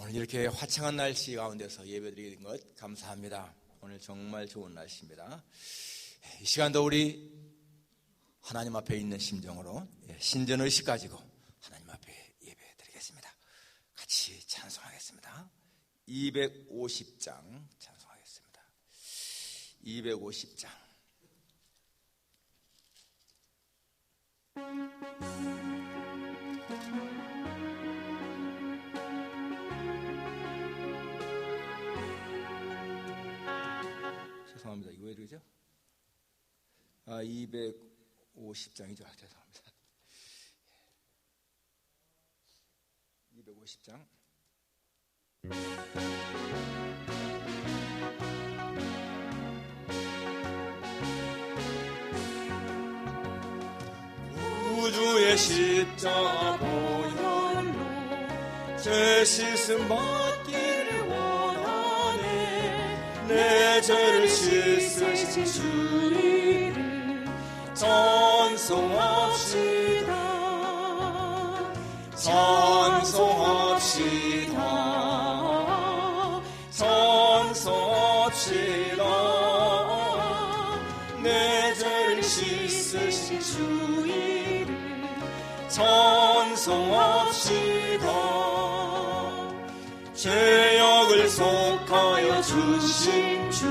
오늘 이렇게 화창한 날씨 가운데서 예배드리는 것 감사합니다. 오늘 정말 좋은 날씨입니다. 이 시간도 우리 하나님 앞에 있는 심정으로 신전의식 가지고 하나님 앞에 예배드리겠습니다. 같이 찬송하겠습니다. 250장 찬송하겠습니다. 250장. 죄송합니다. 이거 왜 이러죠? 250장이죠. 죄송합니다. 250장. 우주의 십자가 보혈로 죄 씻음 받기를 원하네. 내 죄를 씻으신 주님을 찬송합시다. 찬송합시다. 찬송합시다. 내 죄를 씻으신 주님을 찬송합시다. 죄악을 속하여 주신 주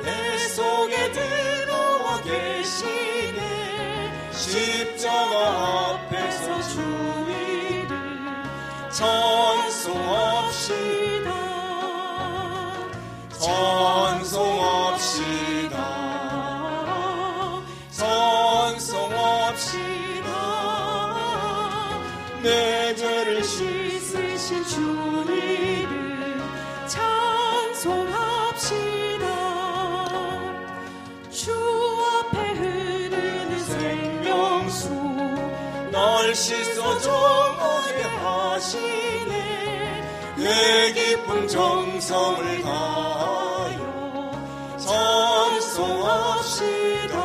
내 속에 들어와 계시네. 십자가 앞에서 주님을 찬송합시다. 찬송합시다. 찬송합시다. 내 죄를 씻으신 주님을 찬송합시다. 주 앞에 흐르는 생명수 날 씻어 정하게 하시네. 내 기쁨 정성을 다하여 찬송합시다.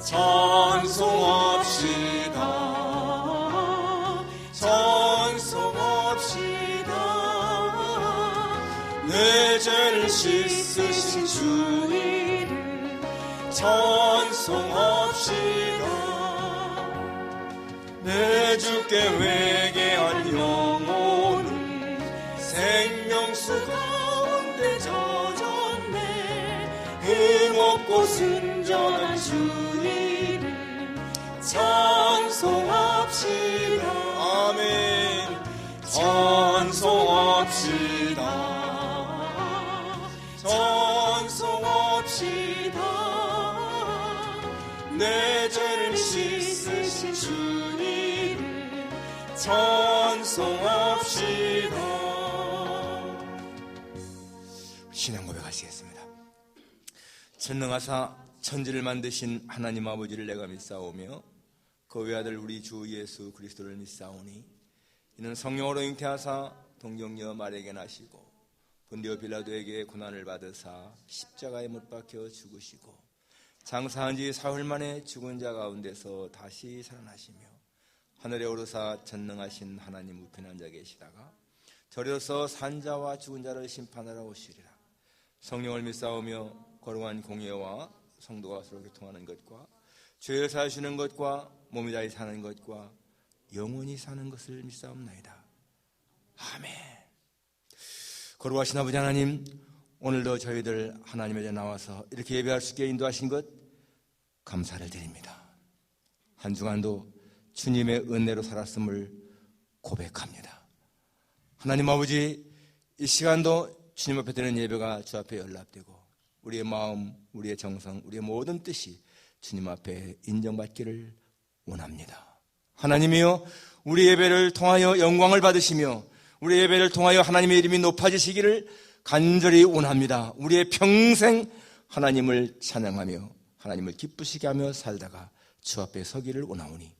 찬송합시다. 찬송합시다. 내 죄를 씻으신 주님을 찬송합시다. 내 주께 회개한 영혼은 생명수 가운데 젖었네. 힘없고 순전한 주님을 찬송합시다. 아멘. 찬송합시다. 찬송합시다. 내 죄를 씻으신 주님을 찬송합시다. 신앙 고백하시겠습니다. 전능하사 천지를 만드신 하나님 아버지를 내가 믿사오며 그 외아들 우리 주 예수 그리스도를 믿사오니 이는 성령으로 잉태하사 동정녀 마리아에게 나시고 본디오 빌라도에게 고난을 받으사 십자가에 못 박혀 죽으시고 장사한 지 사흘 만에 죽은 자 가운데서 다시 살아나시며 하늘에 오르사 전능하신 하나님 우편에 앉아 계시다가 저리로서 산자와 죽은 자를 심판하러 오시리라. 성령을 믿사오며 거룩한 공예와 성도가 서로 교통하는 것과 죄를 사하시는 것과 몸이 다시 사는 것과 영원히 사는 것을 믿사옵나이다. 아멘. 거룩하신 아버지 하나님, 오늘도 저희들 하나님의 전 나와서 이렇게 예배할 수 있게 인도하신 것 감사를 드립니다. 한 주간도 주님의 은혜로 살았음을 고백합니다. 하나님 아버지, 이 시간도 주님 앞에 드리는 예배가 주 앞에 연락되고 우리의 마음, 우리의 정성, 우리의 모든 뜻이 주님 앞에 인정받기를 원합니다. 하나님이여, 우리 예배를 통하여 영광을 받으시며 우리 예배를 통하여 하나님의 이름이 높아지시기를 간절히 원합니다. 우리의 평생 하나님을 찬양하며 하나님을 기쁘시게 하며 살다가 주 앞에 서기를 원하오니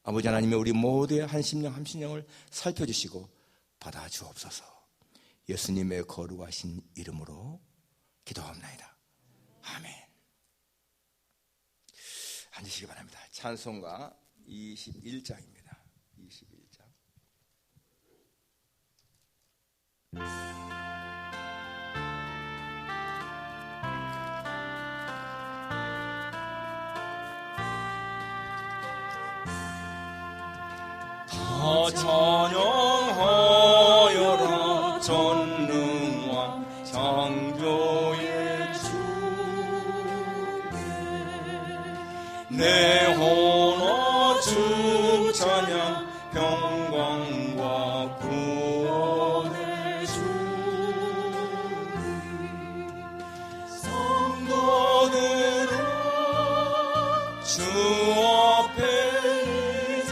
아버지 하나님의 우리 모두의 한 심령 한 심령을 살펴주시고 받아주옵소서. 예수님의 거룩하신 이름으로 기도합나이다. 아멘. 앉으시기 바랍니다. 찬송가 21장입니다. 21장. 더 찬양하여라 전능왕 창조의 주께 내 혼어 주 찬양 평강과 구원의 주님 성도들아 주 앞에 이제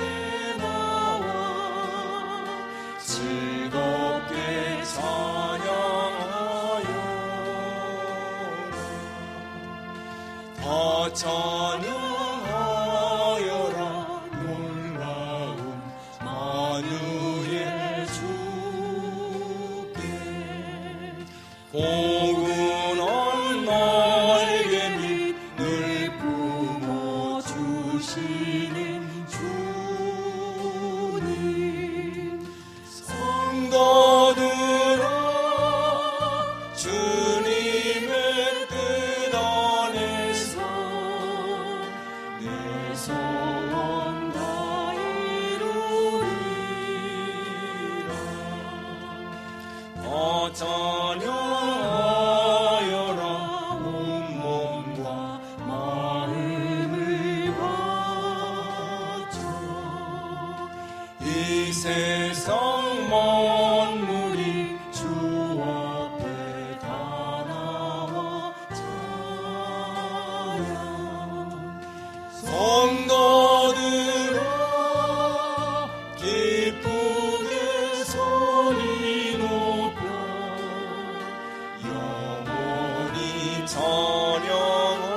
나와 즐겁게 찬양하여라 더 찬양하여라 놀라운 만유의 주께 고군한 나에게 늘 품어주시는 주님 성도들아 주님의 뜻 안에서 내 소원 다 이루리라 더 찬양하여라 온몸과 마음을 바쳐 이 세상 만물이 주 앞에 다 나와 찬양 성도들아 기쁘게 소리 높여 영원히 찬양하여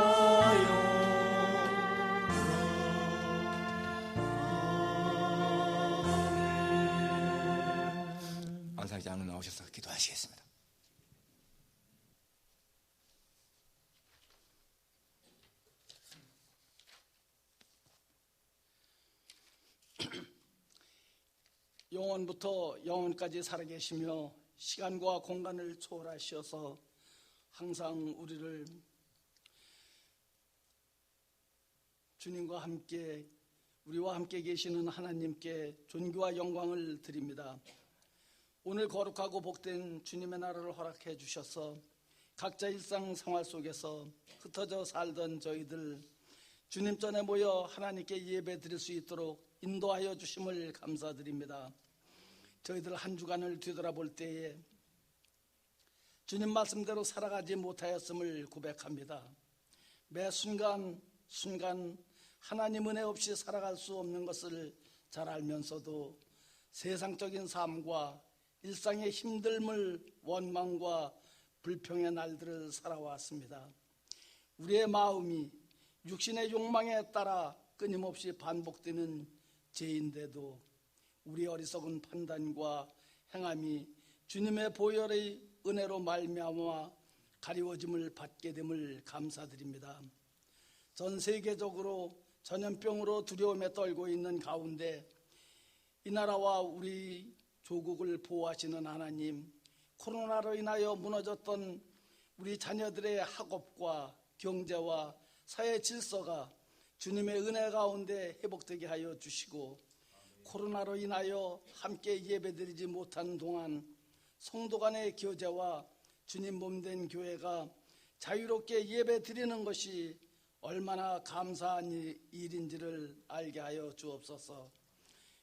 안상장로 나오셔서 기도하시겠습니다. 영원부터 영원까지 살아계시며 시간과 공간을 초월하셔서 항상 우리를 주님과 함께 우리와 함께 계시는 하나님께 존귀와 영광을 드립니다. 오늘 거룩하고 복된 주님의 나라를 허락해 주셔서 각자 일상 생활 속에서 흩어져 살던 저희들 주님 전에 모여 하나님께 예배 드릴 수 있도록 인도하여 주심을 감사드립니다. 저희들 한 주간을 뒤돌아볼 때에 주님 말씀대로 살아가지 못하였음을 고백합니다. 매 순간 하나님 은혜 없이 살아갈 수 없는 것을 잘 알면서도 세상적인 삶과 일상의 힘듦을 원망과 불평의 날들을 살아왔습니다. 우리의 마음이 육신의 욕망에 따라 끊임없이 반복되는 죄인데도 우리 어리석은 판단과 행함이 주님의 보혈의 은혜로 말미암아 가리워짐을 받게 됨을 감사드립니다. 전 세계적으로 전염병으로 두려움에 떨고 있는 가운데 이 나라와 우리 조국을 보호하시는 하나님, 코로나로 인하여 무너졌던 우리 자녀들의 학업과 경제와 사회 질서가 주님의 은혜 가운데 회복되게 하여 주시고, 코로나로 인하여 함께 예배드리지 못한 동안 성도 간의 교제와 주님 몸된 교회가 자유롭게 예배드리는 것이 얼마나 감사한 일인지를 알게 하여 주옵소서.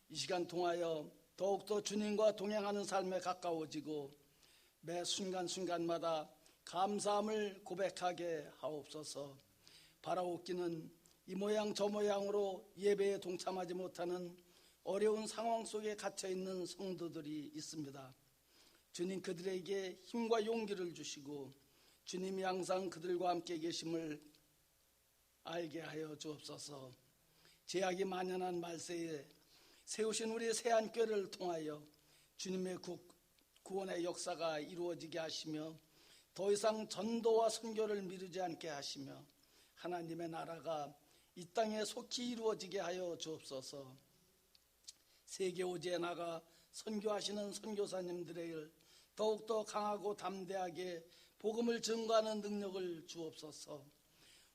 이 시간 통하여 더욱더 주님과 동행하는 삶에 가까워지고 매 순간순간마다 감사함을 고백하게 하옵소서. 바라옵기는 이 모양 저 모양으로 예배에 동참하지 못하는 어려운 상황 속에 갇혀있는 성도들이 있습니다. 주님 그들에게 힘과 용기를 주시고 주님이 항상 그들과 함께 계심을 알게 하여 주옵소서. 죄악이 만연한 말세에 세우신 우리 새안교회를 통하여 주님의 구원의 역사가 이루어지게 하시며 더 이상 전도와 선교를 미루지 않게 하시며 하나님의 나라가 이 땅에 속히 이루어지게 하여 주옵소서. 세계 오지에 나가 선교하시는 선교사님들의 더욱더 강하고 담대하게 복음을 증거하는 능력을 주옵소서.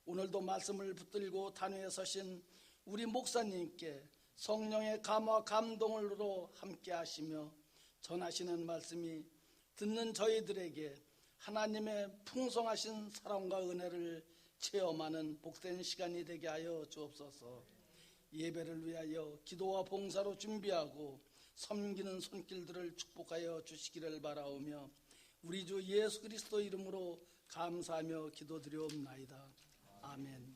오늘도 말씀을 붙들고 단위에 서신 우리 목사님께 성령의 감화 감동으로 함께 하시며 전하시는 말씀이 듣는 저희들에게 하나님의 풍성하신 사랑과 은혜를 체험하는 복된 시간이 되게 하여 주옵소서. 예배를 위하여 기도와 봉사로 준비하고 섬기는 손길들을 축복하여 주시기를 바라오며 우리 주 예수 그리스도 이름으로 감사하며 기도드리옵나이다. 아멘.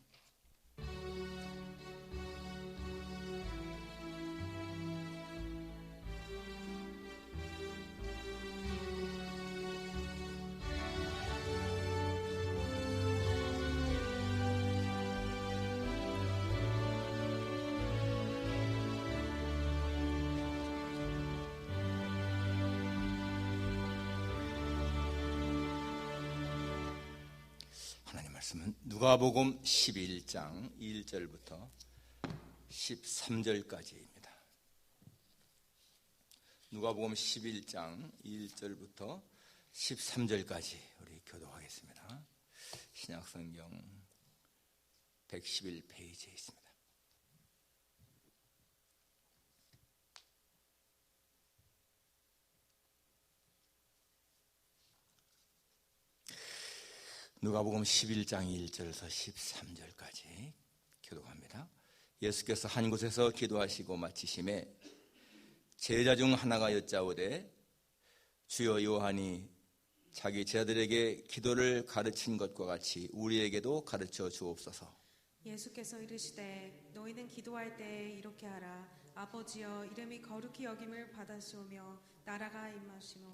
하나님 말씀은 누가복음 11장 1절부터 13절까지입니다. 누가복음 11장 1절부터 13절까지 우리 교독하겠습니다. 신약성경 111페이지에 있습니다. 누가복음 11장 1절에서 13절까지 교독합니다. 예수께서 한 곳에서 기도하시고 마치심에 제자 중 하나가 여짜오되 주여 요한이 자기 제자들에게 기도를 가르친 것과 같이 우리에게도 가르쳐 주옵소서. 예수께서 이르시되 너희는 기도할 때에 이렇게 하라. 아버지여 이름이 거룩히 여김을 받으시오며 나라가 임하시오며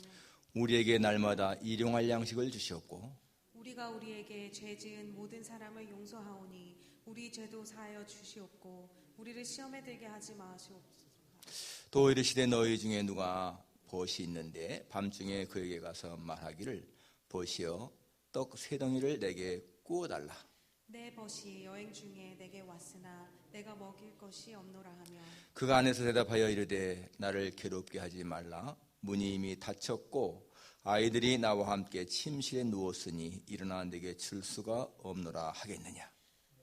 우리에게 날마다 일용할 양식을 주시옵고 우리가 우리에게 죄 지은 모든 사람을 용서하오니 우리 죄도 사하여 주시옵고 우리를 시험에 들게 하지 마시옵소서. 또 이르시되 너희 중에 누가 벗이 있는데 밤중에 그에게 가서 말하기를 벗이여 떡 세 덩이를 내게 구워달라. 내 벗이 여행 중에 내게 왔으나 내가 먹일 것이 없노라 하며 그가 안에서 대답하여 이르되 나를 괴롭게 하지 말라. 문이 이미 닫혔고 아이들이 나와 함께 침실에 누웠으니 일어나 내게 줄 수가 없노라 하겠느냐.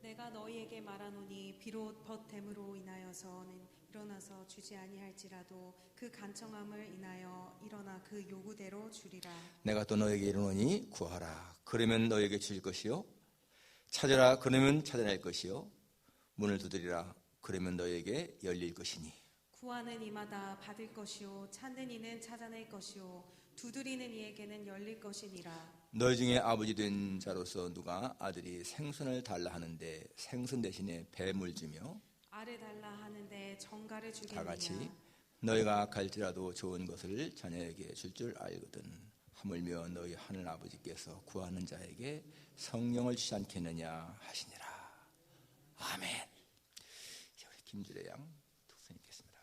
내가 너희에게 말하노니 비록 벗됨으로 인하여서는 일어나서 주지 아니할지라도 그 간청함을 인하여 일어나 그 요구대로 주리라. 내가 또 너에게 이르노니 구하라 그러면 너에게 줄 것이요 찾으라 그러면 찾아낼 것이요 문을 두드리라 그러면 너에게 열릴 것이니 구하는 이마다 받을 것이요 찾는 이는 찾아낼 것이요 두드리는 이에게는 열릴 것이니라. 너희 중에 아버지 된 자로서 누가 아들이 생선을 달라 하는데 생선 대신에 뱀을 주며 알을 달라 하는데 정갈을 주겠느냐. 다 같이 너희가 악할지라도 좋은 것을 자녀에게 줄 줄 알거든 하물며 너희 하늘 아버지께서 구하는 자에게 성령을 주지 않겠느냐 하시니라. 아멘. 이제 우리 김주래 양 독선 읽겠습니다.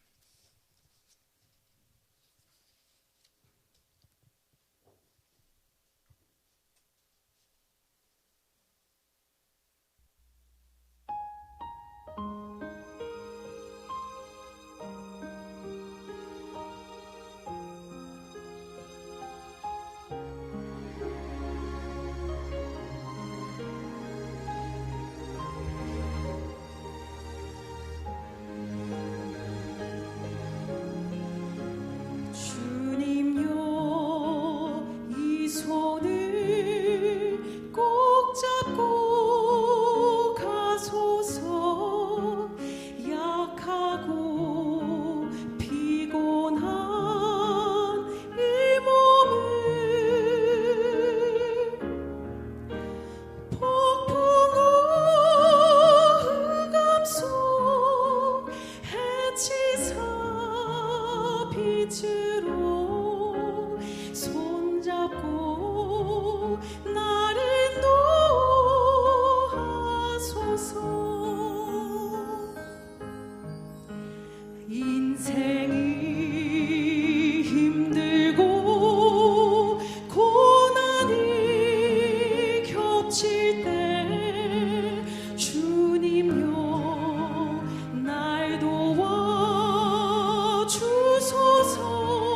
주소서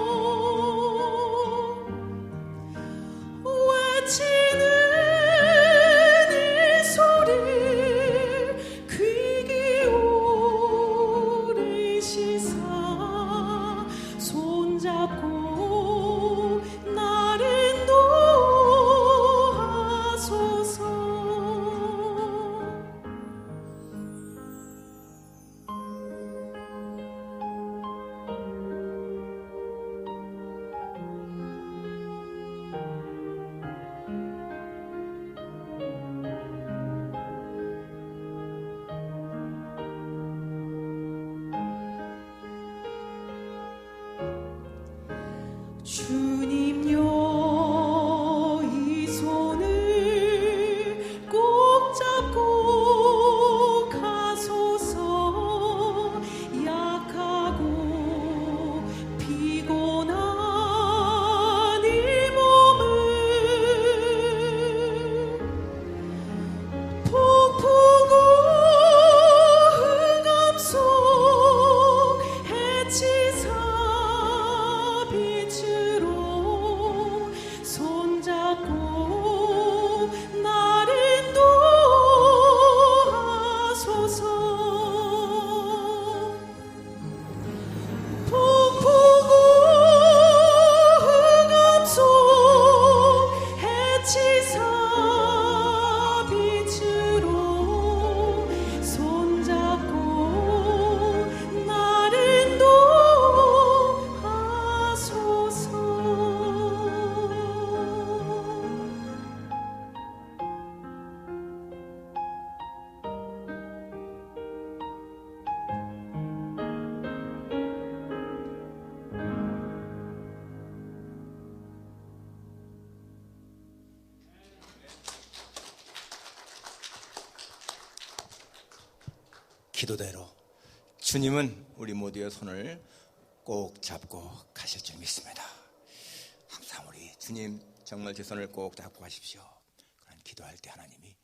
손잡고 나를 인도하소서. 주님여 이 손을 꼭 잡고 가소서. 약하고 피곤한 이 몸을 폭풍우 흑암 속 해치사 빛으로 손잡고 나를 인도하소서. 폭풍우 흑암 속 해치사 빛으로 손잡고 나를 인도하소서. 기도대로 주님은 우리 모두의 손을 꼭 잡고 가실 줄 믿습니다. 항상 우리 주님 정말 제 손을 꼭 잡고 가십시오. 그런 기도할 때 하나님이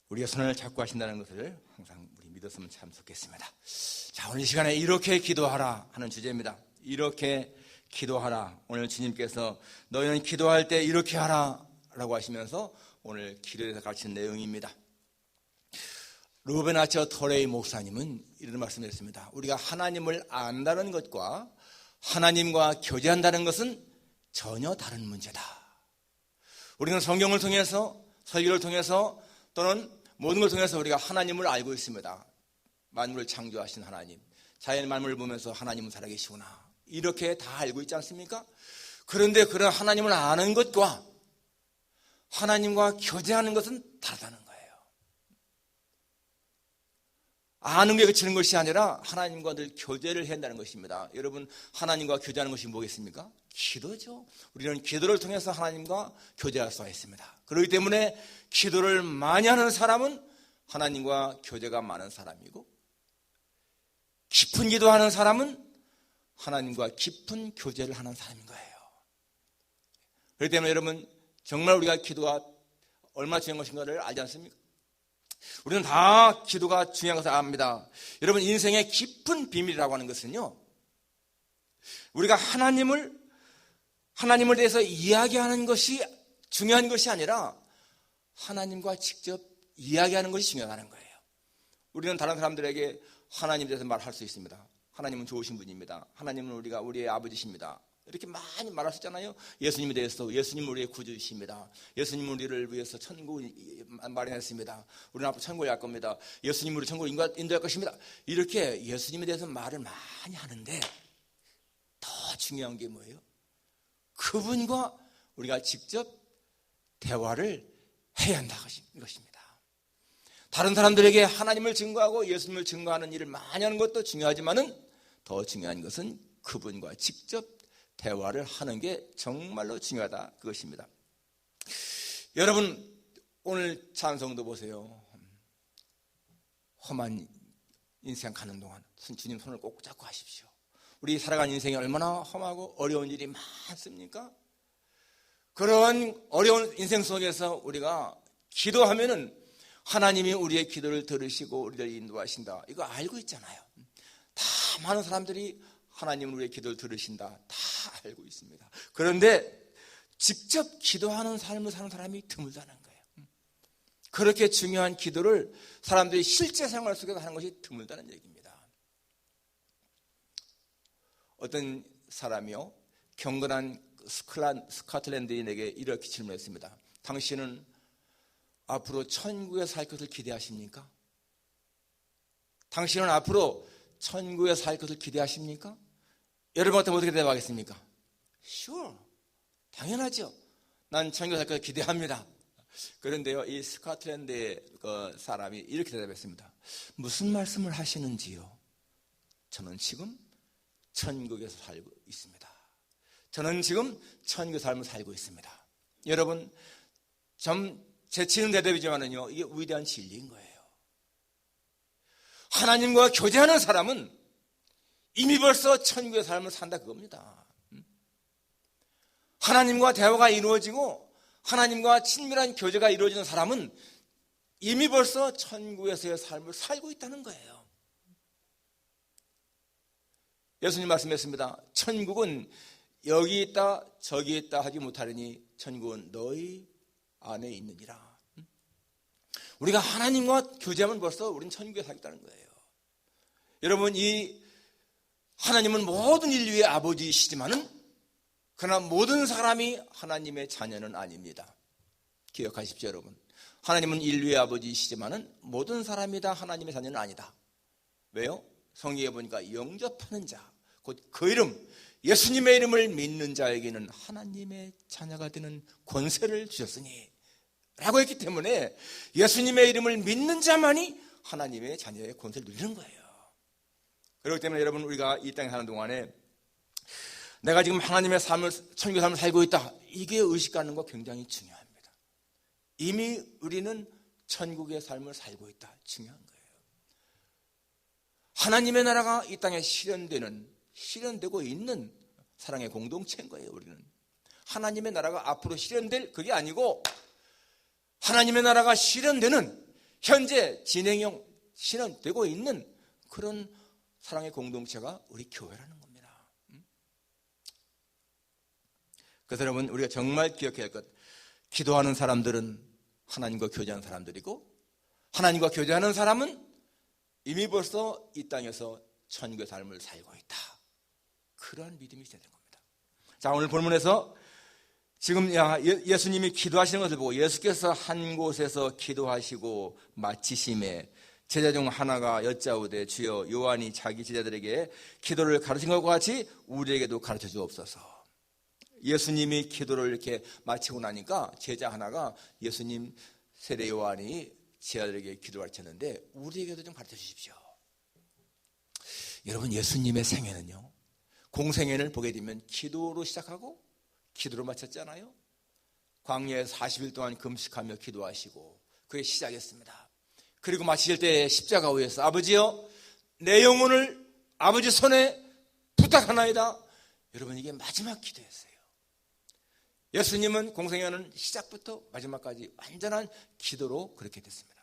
우리의 손을 잡고 하신다는 것을 항상 우리 믿었으면 참 좋겠습니다. 자, 오늘 이 시간에 이렇게 기도하라 하는 주제입니다. 이렇게 기도하라. 오늘 주님께서 너희는 기도할 때 이렇게 하라 라고 하시면서 오늘 기도에서 가르치는 내용입니다. 루벤 아처 토레이 목사님은 이런 말씀을 했습니다. 우리가 하나님을 안다는 것과 하나님과 교제한다는 것은 전혀 다른 문제다. 우리는 성경을 통해서, 설교를 통해서 또는 모든 걸 통해서 우리가 하나님을 알고 있습니다. 만물을 창조하신 하나님, 자연 만물을 보면서 하나님은 살아계시구나, 이렇게 다 알고 있지 않습니까? 그런데 그런 하나님을 아는 것과 하나님과 교제하는 것은 다르다는 거예요. 아는 게 그치는 것이 아니라 하나님과 늘 교제를 해야 한다는 것입니다. 여러분, 하나님과 교제하는 것이 뭐겠습니까? 기도죠. 우리는 기도를 통해서 하나님과 교제할 수가 있습니다. 그렇기 때문에 기도를 많이 하는 사람은 하나님과 교제가 많은 사람이고, 깊은 기도하는 사람은 하나님과 깊은 교제를 하는 사람인 거예요. 그렇기 때문에 여러분, 정말 우리가 기도가 얼마나 중요한 것인가를 알지 않습니까? 우리는 다 기도가 중요한 것을 압니다. 여러분, 인생의 깊은 비밀이라고 하는 것은요, 우리가 하나님을 대해서 이야기하는 것이 중요한 것이 아니라 하나님과 직접 이야기하는 것이 중요하다는 거예요. 우리는 다른 사람들에게 하나님에 대해서 말할 수 있습니다. 하나님은 좋으신 분입니다. 하나님은 우리의 아버지십니다. 이렇게 많이 말할 수 있잖아요. 예수님에 대해서, 예수님은 우리의 구주이십니다. 예수님은 우리를 위해서 천국을 마련했습니다. 우리는 앞으로 천국에 갈 겁니다. 예수님은 우리 천국을 인도할 것입니다. 이렇게 예수님에 대해서 말을 많이 하는데, 더 중요한 게 뭐예요? 그분과 우리가 직접 대화를 해야 한다는 것입니다. 다른 사람들에게 하나님을 증거하고 예수님을 증거하는 일을 많이 하는 것도 중요하지만은 더 중요한 것은 그분과 직접 대화를 하는 게 정말로 중요하다, 그것입니다. 여러분, 오늘 찬송도 보세요. 험한 인생 가는 동안 주님 손을 꼭 잡고 하십시오. 우리 살아가는 인생이 얼마나 험하고 어려운 일이 많습니까? 그런 어려운 인생 속에서 우리가 기도하면은 하나님이 우리의 기도를 들으시고 우리를 인도하신다, 이거 알고 있잖아요. 다 많은 사람들이 하나님은 우리의 기도를 들으신다, 다 알고 있습니다. 그런데 직접 기도하는 삶을 사는 사람이 드물다는 거예요. 그렇게 중요한 기도를 사람들이 실제 생활 속에서 하는 것이 드물다는 얘기입니다. 어떤 사람이요, 경건한 스코틀랜드인에게 이렇게 질문했습니다. 당신은 앞으로 천국에 살 것을 기대하십니까? 당신은 앞으로 천국에 살 것을 기대하십니까? 여러분 같으면 어떻게 대답하겠습니까? Sure, 당연하죠. 난 천국에 살 것을 기대합니다. 그런데요, 이 스코틀랜드의 그 사람이 이렇게 대답했습니다. 무슨 말씀을 하시는지요? 저는 지금 천국에서 살고 있습니다. 저는 지금 천국의 삶을 살고 있습니다. 여러분, 좀 재치있는 대답이지만은요, 이게 위대한 진리인 거예요. 하나님과 교제하는 사람은 이미 벌써 천국의 삶을 산다 그겁니다. 하나님과 대화가 이루어지고 하나님과 친밀한 교제가 이루어지는 사람은 이미 벌써 천국에서의 삶을 살고 있다는 거예요. 예수님 말씀했습니다. 천국은 여기 있다 저기 있다 하지 못하리니 천국은 너희 안에 있느니라. 우리가 하나님과 교제하면 벌써 우리는 천국에 살겠다는 거예요. 여러분, 이 하나님은 모든 인류의 아버지이시지만은 그러나 모든 사람이 하나님의 자녀는 아닙니다. 기억하십시오, 여러분. 하나님은 인류의 아버지이시지만은 모든 사람이 다 하나님의 자녀는 아니다. 왜요? 성경에 보니까 영접하는 자, 곧 그 이름, 예수님의 이름을 믿는 자에게는 하나님의 자녀가 되는 권세를 주셨으니 라고 했기 때문에 예수님의 이름을 믿는 자만이 하나님의 자녀의 권세를 누리는 거예요. 그렇기 때문에 여러분, 우리가 이 땅에 사는 동안에 내가 지금 하나님의 삶을, 천국의 삶을 살고 있다, 이게 의식하는 거 굉장히 중요합니다. 이미 우리는 천국의 삶을 살고 있다, 중요한 거예요. 하나님의 나라가 이 땅에 실현되고 있는 사랑의 공동체인 거예요. 우리는 하나님의 나라가 앞으로 실현될 그게 아니고 하나님의 나라가 실현되는, 현재 진행형 실현되고 있는 그런 사랑의 공동체가 우리 교회라는 겁니다. 그래서 여러분, 우리가 정말 기억해야 할 것, 기도하는 사람들은 하나님과 교제하는 사람들이고 하나님과 교제하는 사람은 이미 벌써 이 땅에서 천국의 삶을 살고 있다, 그러한 믿음이 있어야 되는 겁니다. 자, 오늘 본문에서 지금 예수님이 기도하시는 것을 보고 예수께서 한 곳에서 기도하시고 마치심에 제자 중 하나가 여짜오되 주여, 요한이 자기 제자들에게 기도를 가르친 것과 같이 우리에게도 가르쳐 주옵소서. 예수님이 기도를 이렇게 마치고 나니까 제자 하나가 예수님 세례 요한이 제자들에게 기도를 가르쳤는데 우리에게도 좀 가르쳐 주십시오. 여러분, 예수님의 생애는요, 공생애를 보게 되면 기도로 시작하고 기도로 마쳤잖아요. 광야에서 40일 동안 금식하며 기도하시고 그게 시작이었습니다. 그리고 마치실 때 십자가 위에서 아버지여, 내 영혼을 아버지 손에 부탁하나이다. 여러분, 이게 마지막 기도였어요. 예수님은 공생애는 시작부터 마지막까지 완전한 기도로 그렇게 됐습니다.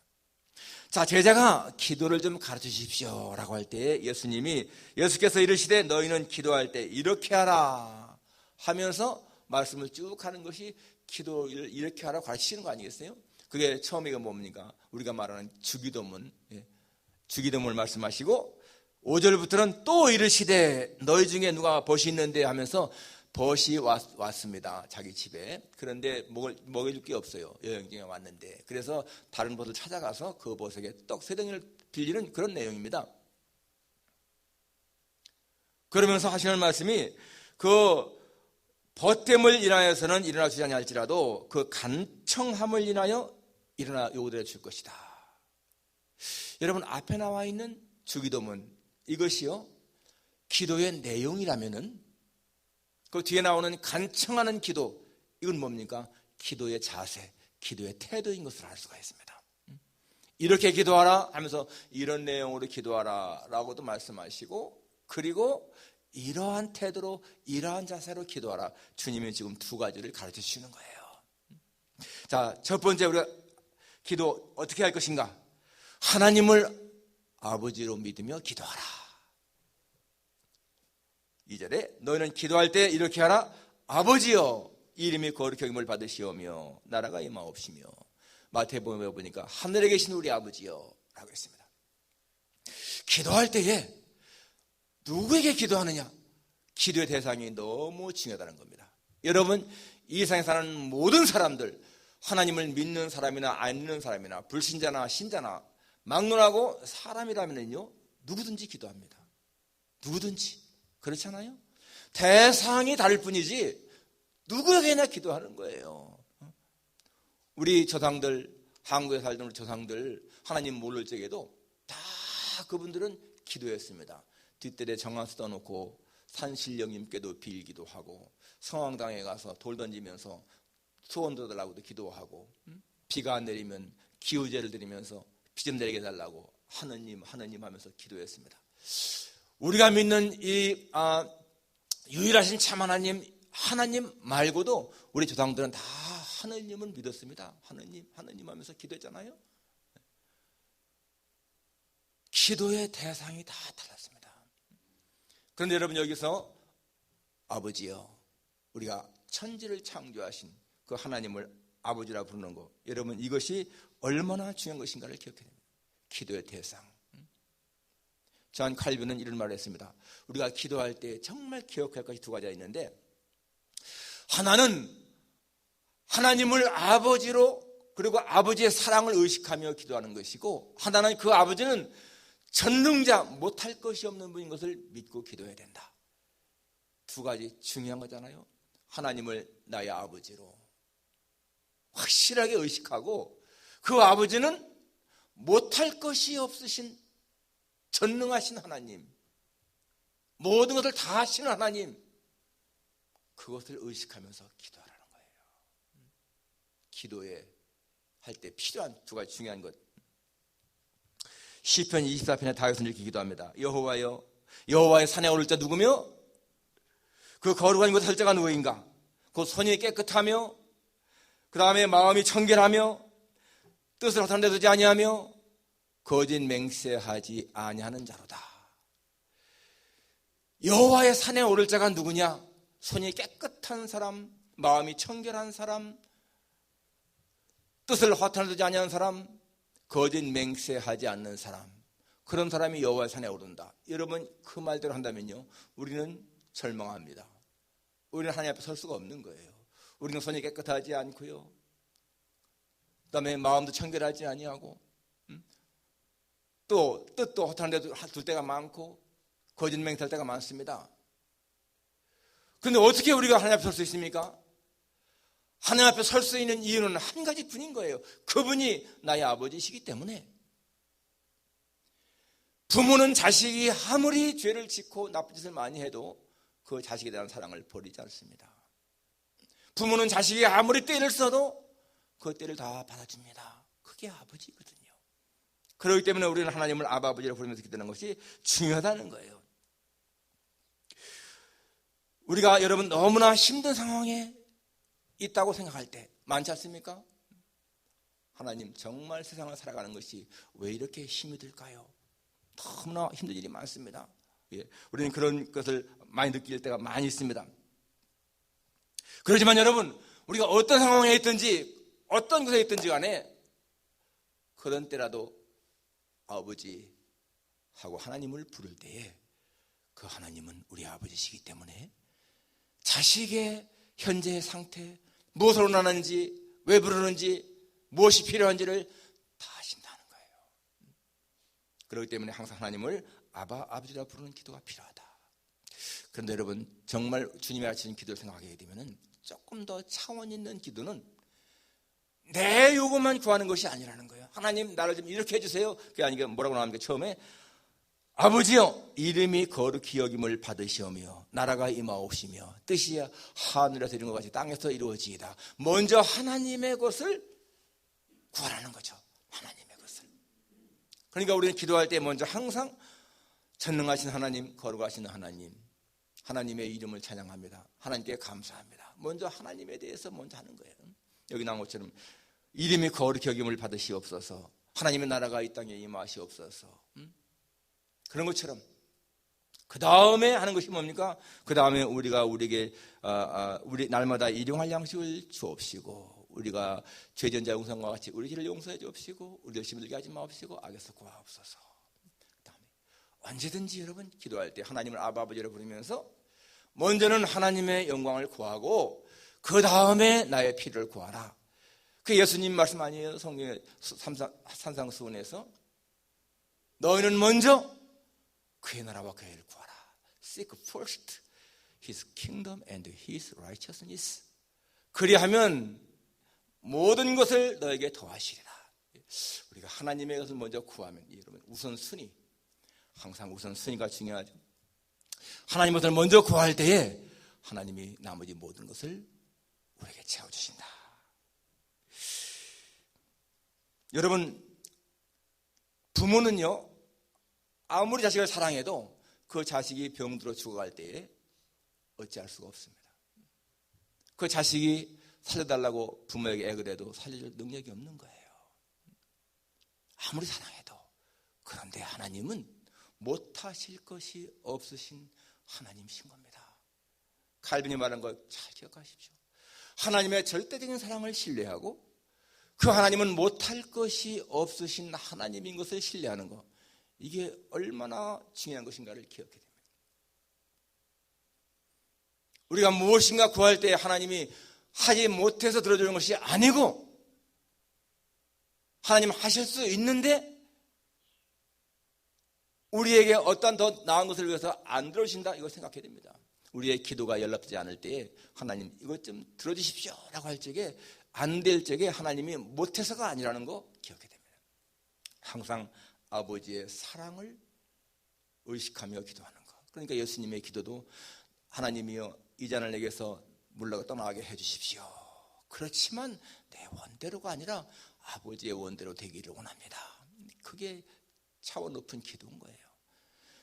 자, 제자가 기도를 좀 가르쳐 주십시오 라고 할 때 예수께서 이르시되 너희는 기도할 때 이렇게 하라 하면서 말씀을 쭉 하는 것이 기도를 이렇게 하라고 가르치시는 거 아니겠어요? 그게 처음에 뭡니까? 우리가 말하는 주기도문, 주기도문을 말씀하시고 5절부터는 또 이르시되 너희 중에 누가 벗이 있는데 하면서 벗이 왔습니다, 자기 집에. 그런데 먹여줄 게 없어요, 여행 중에 왔는데. 그래서 다른 벗을 찾아가서 그 벗에게 떡 3덩이를 빌리는 그런 내용입니다. 그러면서 하시는 말씀이 그 벗됨을 인하여서는 일어나 주지 아니할지라도 그 간청함을 인하여 일어나 요구되어 줄 것이다. 여러분, 앞에 나와 있는 주기도문, 이것이요 기도의 내용이라면은 그 뒤에 나오는 간청하는 기도, 이건 뭡니까? 기도의 자세, 기도의 태도인 것을 알 수가 있습니다. 이렇게 기도하라 하면서 이런 내용으로 기도하라 라고도 말씀하시고, 그리고 이러한 태도로 이러한 자세로 기도하라, 주님이 지금 2가지를 가르쳐 주시는 거예요. 자, 첫 번째, 우리가 기도 어떻게 할 것인가? 하나님을 아버지로 믿으며 기도하라. 2절에 너희는 기도할 때 이렇게 하라. 아버지여, 이름이 거룩히 여김을 받으시오며 나라가 임하옵시며. 마태복음에 보니까 하늘에 계신 우리 아버지여 라고 했습니다. 기도할 때에 누구에게 기도하느냐? 기도의 대상이 너무 중요하다는 겁니다. 여러분, 이 세상에 사는 모든 사람들, 하나님을 믿는 사람이나 안 믿는 사람이나 불신자나 신자나 막론하고 사람이라면요, 누구든지 기도합니다. 누구든지. 그렇지 않아요? 대상이 다를 뿐이지 누구에게나 기도하는 거예요. 우리 조상들, 한국에 살던 우리 조상들 하나님 모를 적에도 다 그분들은 기도했습니다. 뒷뜰에 정한 써놓고 산신령님께도 빌기도 하고, 성황당에 가서 돌 던지면서 소원 들어달라고도 기도하고, 비가 안 내리면 기우제를 드리면서 비 좀 내리게 해달라고 하느님 하느님 하면서 기도했습니다. 우리가 믿는 이 유일하신 참 하나님 말고도 우리 조상들은 다 하느님을 믿었습니다. 하느님 하면서 기도했잖아요. 기도의 대상이 다 달랐습니다. 그런데 여러분, 여기서 아버지요, 우리가 천지를 창조하신 그 하나님을 아버지라 부르는 거, 여러분 이것이 얼마나 중요한 것인가를 기억해야 됩니다. 기도의 대상. 존 칼빈은 이런 말을 했습니다. 우리가 기도할 때 정말 기억할 것이 두 가지가 있는데, 하나는 하나님을 아버지로, 그리고 아버지의 사랑을 의식하며 기도하는 것이고, 하나는 그 아버지는 전능자, 못할 것이 없는 분인 것을 믿고 기도해야 된다. 두 가지 중요한 거잖아요. 하나님을 나의 아버지로 확실하게 의식하고, 그 아버지는 못할 것이 없으신 전능하신 하나님, 모든 것을 다 하시는 하나님, 그것을 의식하면서 기도하라는 거예요. 기도에 할 때 필요한 두 가지 중요한 것. 시편 24편에 다윗은 이렇게 기도합니다. 여호와여, 여호와의 산에 오를 자 누구며? 그 거룩한 곳에 설 자가 누구인가? 그 손이 깨끗하며, 그 다음에 마음이 청결하며, 뜻을 허탄 데 두지 아니하며, 거짓 맹세하지 아니하는 자로다. 여호와의 산에 오를 자가 누구냐? 손이 깨끗한 사람, 마음이 청결한 사람, 뜻을 허탄 데 두지 아니하는 사람, 거짓 맹세하지 않는 사람, 그런 사람이 여호와의 산에 오른다. 여러분, 그 말대로 한다면요, 우리는 절망합니다. 우리는 하나님 앞에 설 수가 없는 거예요. 우리는 손이 깨끗하지 않고요, 그 다음에 마음도 청결하지 아니하고, 또 뜻도 허탄 데 둘 때가 많고, 거짓 맹세할 때가 많습니다. 그런데 어떻게 우리가 하나님 앞에 설 수 있습니까? 하나님 앞에 설 수 있는 이유는 한 가지 뿐인 거예요. 그분이 나의 아버지시기 때문에. 부모는 자식이 아무리 죄를 짓고 나쁜 짓을 많이 해도 그 자식에 대한 사랑을 버리지 않습니다. 부모는 자식이 아무리 떼를 써도 그 떼를 다 받아줍니다. 그게 아버지거든요. 그렇기 때문에 우리는 하나님을 아버지로 부르면서 기도하는 것이 중요하다는 거예요. 우리가 여러분 너무나 힘든 상황에 있다고 생각할 때 많지 않습니까? 하나님, 정말 세상을 살아가는 것이 왜 이렇게 힘이 들까요? 너무나 힘든 일이 많습니다. 예, 우리는 그런 것을 많이 느낄 때가 많이 있습니다. 그렇지만 여러분, 우리가 어떤 상황에 있든지 어떤 곳에 있든지 간에 그런 때라도 아버지하고 하나님을 부를 때에 그 하나님은 우리 아버지시기 때문에 자식의 현재의 상태, 무엇으로 나는지, 왜 부르는지, 무엇이 필요한지를 다 아신다는 거예요. 그렇기 때문에 항상 하나님을 아버지라 부르는 기도가 필요하다. 그런데 여러분, 정말 주님이 가르치는 기도를 생각하게 되면 조금 더 차원 있는 기도는 내 요구만 구하는 것이 아니라는 거예요. 하나님, 나를 좀 이렇게 해주세요. 그게 아니라 뭐라고 나옵니까? 처음에 아버지여, 이름이 거룩히 여김을 받으시오며 나라가 임하옵시며 뜻이 하늘에서 이룬 것 같이 땅에서 이루어지이다. 먼저 하나님의 것을 구하라는 거죠. 하나님의 것을. 그러니까 우리는 기도할 때 먼저 항상 전능하신 하나님, 거룩하신 하나님, 하나님의 이름을 찬양합니다. 하나님께 감사합니다. 먼저 하나님에 대해서 먼저 하는 거예요. 여기 나온 것처럼 이름이 거룩히 여김을 받으시옵소서, 하나님의 나라가 이 땅에 임하시옵소서. 그런 것처럼 그 다음에 하는 것이 뭡니까? 그 다음에 우리가 우리에게 우리 날마다 일용할 양식을 주옵시고, 우리가 죄전자 용서와 같이 우리 죄를 용서해 주옵시고, 우리를 힘들게 하지 마옵시고 악에서 구하옵소서. 그 다음에 언제든지 여러분 기도할 때 하나님을 아버지로 부르면서 먼저는 하나님의 영광을 구하고 그 다음에 나의 필요를 구하라. 그게 예수님 말씀 아니에요? 성경의 산상수훈에서 너희는 먼저 그의 나라와 그의 일을 구하라. Seek first His kingdom and His righteousness. 그리하면 모든 것을 너에게 더하시리라. 우리가 하나님의 것을 먼저 구하면, 여러분, 우선순위, 항상 우선순위가 중요하죠. 하나님 것을 먼저 구할 때에 하나님이 나머지 모든 것을 우리에게 채워주신다. 여러분, 부모는요, 아무리 자식을 사랑해도 그 자식이 병들어 죽어갈 때에 어찌할 수가 없습니다. 그 자식이 살려달라고 부모에게 애를 해도 살려줄 능력이 없는 거예요. 아무리 사랑해도. 그런데 하나님은 못하실 것이 없으신 하나님이신 겁니다. 칼빈이 말한 걸 잘 기억하십시오. 하나님의 절대적인 사랑을 신뢰하고 그 하나님은 못할 것이 없으신 하나님인 것을 신뢰하는 것, 이게 얼마나 중요한 것인가를 기억해야 됩니다. 우리가 무엇인가 구할 때 하나님이 하지 못해서 들어주는 것이 아니고 하나님 하실 수 있는데 우리에게 어떤 더 나은 것을 위해서 안 들어주신다, 이걸 생각해야 됩니다. 우리의 기도가 연락되지 않을 때에 하나님 이것 좀 들어주십시오 라고 할 적에 안 될 적에 하나님이 못해서가 아니라는 거 기억해야 됩니다. 항상 아버지의 사랑을 의식하며 기도하는 것. 그러니까 예수님의 기도도 하나님이여 이 잔을 내게서 물러가 떠나게 해주십시오. 그렇지만 내 원대로가 아니라 아버지의 원대로 되기를 원합니다. 그게 차원 높은 기도인 거예요.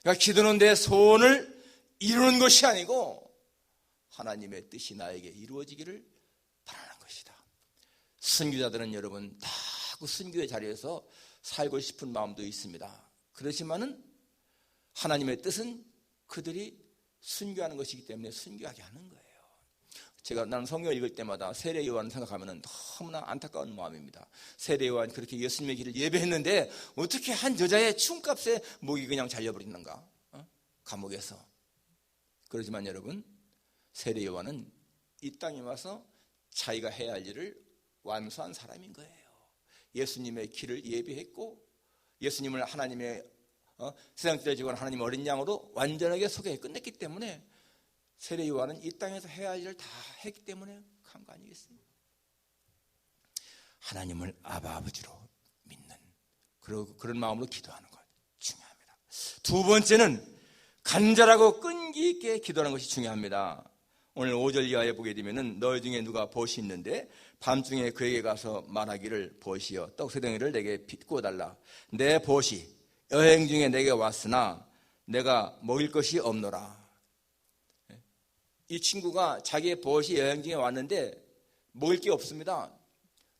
그러니까 기도는 내 소원을 이루는 것이 아니고 하나님의 뜻이 나에게 이루어지기를 바라는 것이다. 순교자들은 여러분 다 그 순교의 자리에서 살고 싶은 마음도 있습니다. 그렇지만은 하나님의 뜻은 그들이 순교하는 것이기 때문에 순교하게 하는 거예요. 나는 성경 읽을 때마다 세례 요한 생각하면 너무나 안타까운 마음입니다. 세례 요한 그렇게 예수님의 길을 예배했는데 어떻게 한 여자의 춤값에 목이 그냥 잘려버리는가? 감옥에서. 그렇지만 여러분, 세례 요한은 이 땅에 와서 자기가 해야 할 일을 완수한 사람인 거예요. 예수님의 길을 예비했고 예수님을 하나님의 세상 때를 지고 하나님 어린 양으로 완전하게 소개해 끝냈기 때문에 세례 요한은 이 땅에서 해야 할 일을 다 했기 때문에 한 거 아니겠어요? 하나님을 아버지로 믿는 그런 마음으로 기도하는 것 중요합니다. 두 번째는 간절하고 끈기 있게 기도하는 것이 중요합니다. 오늘 5절 이하에 보게 되면은 너희 중에 누가 벗이 있는데 밤중에 그에게 가서 말하기를 벗이여 떡 세 덩이를 내게 빚고 달라. 내 벗이 여행 중에 내게 왔으나 내가 먹일 것이 없노라. 이 친구가 자기의 벗이 여행 중에 왔는데 먹을 게 없습니다.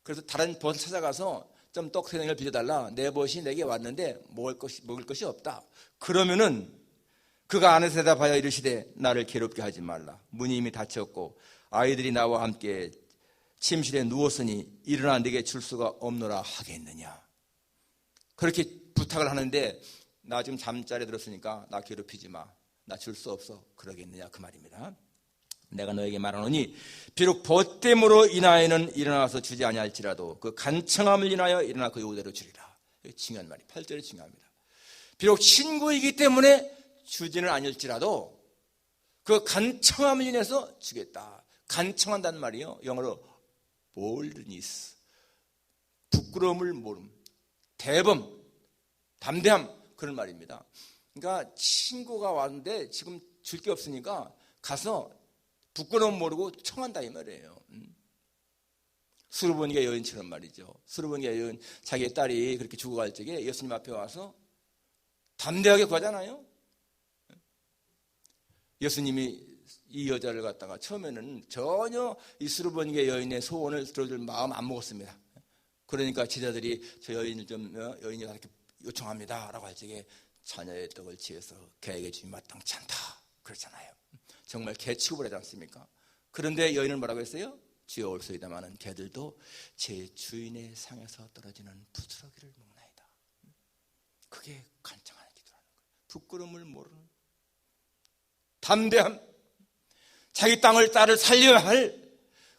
그래서 다른 벗을 찾아가서 좀 떡 세 덩이를 빚어달라. 내 벗이 내게 왔는데 먹을 것이 없다. 그러면은 그가 안에서 대답하여 이르시되 나를 괴롭게 하지 말라. 문이 이미 닫혔고 아이들이 나와 함께 침실에 누웠으니 일어나 네게 줄 수가 없노라 하겠느냐. 그렇게 부탁을 하는데 나 지금 잠자리에 들었으니까 나 괴롭히지 마. 나 줄 수 없어. 그러겠느냐 그 말입니다. 내가 너에게 말하노니 비록 벗됨으로 인하여는 일어나서 주지 아니할지라도 그 간청함을 인하여 일어나 그 요구대로 주리라. 중요한 말이 8절이 중요합니다. 비록 친구이기 때문에 주지는 아닐지라도 그 간청함을 인해서 주겠다. 간청한다는 말이요, 영어로 boldness, 부끄러움을 모름, 대범, 담대함, 그런 말입니다. 그러니까 친구가 왔는데 지금 줄 게 없으니까 가서 부끄러움 모르고 청한다 이 말이에요. 수르보니가 여인처럼 말이죠. 수르보니가 여인, 자기의 딸이 그렇게 죽어갈 적에 예수님 앞에 와서 담대하게 구하잖아요. 예수님이 이 여자를 갖다가 처음에는 전혀 이 수르보니가 여인의 소원을 들어줄 마음 안 먹었습니다. 그러니까 제자들이 저 여인이 이렇게 요청합니다 라고 할 적에 자녀의 떡을 취해서 개에게 주니 마땅치 않다 그렇잖아요. 정말 개 취급을 하지 않습니까? 그런데 여인은 뭐라고 했어요? 주여 올소이다마는 개들도 제 주인의 상에서 떨어지는 부스러기를 먹나이다. 그게 간청하는 기도라는 거예요. 부끄러움을 모르는 담대함. 자기 딸을 살려야 할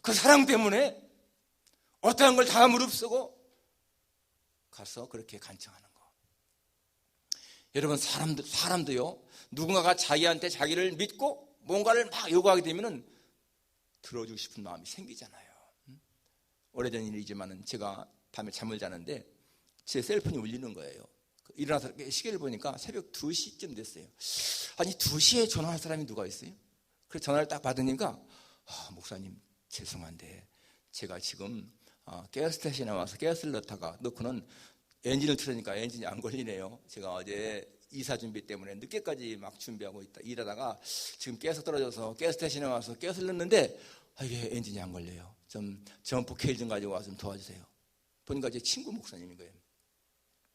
그 사랑 때문에 어떠한 걸 다 무릅쓰고 가서 그렇게 간청하는 거. 여러분, 사람도요, 누군가가 자기한테 자기를 믿고 뭔가를 막 요구하게 되면은 들어주고 싶은 마음이 생기잖아요. 오래전 일이지만은 제가 밤에 잠을 자는데 제 셀폰이 울리는 거예요. 일어나서 시계를 보니까 새벽 2시쯤 됐어요. 아니, 2시에 전화할 사람이 누가 있어요? 그래서 전화를 딱 받으니까 목사님, 죄송한데 제가 지금 가스스테이션에 와서 가스를 넣고는 엔진을 틀으니까 엔진이 안 걸리네요. 제가 어제 이사 준비 때문에 늦게까지 막 준비하고 일하다가 지금 가스 떨어져서 가스스테이션에 와서 가스를 넣는데 이게 엔진이 안 걸려요. 좀 점프 케일 좀 가지고 와서 좀 도와주세요. 보니까 제 친구 목사님인 거예요.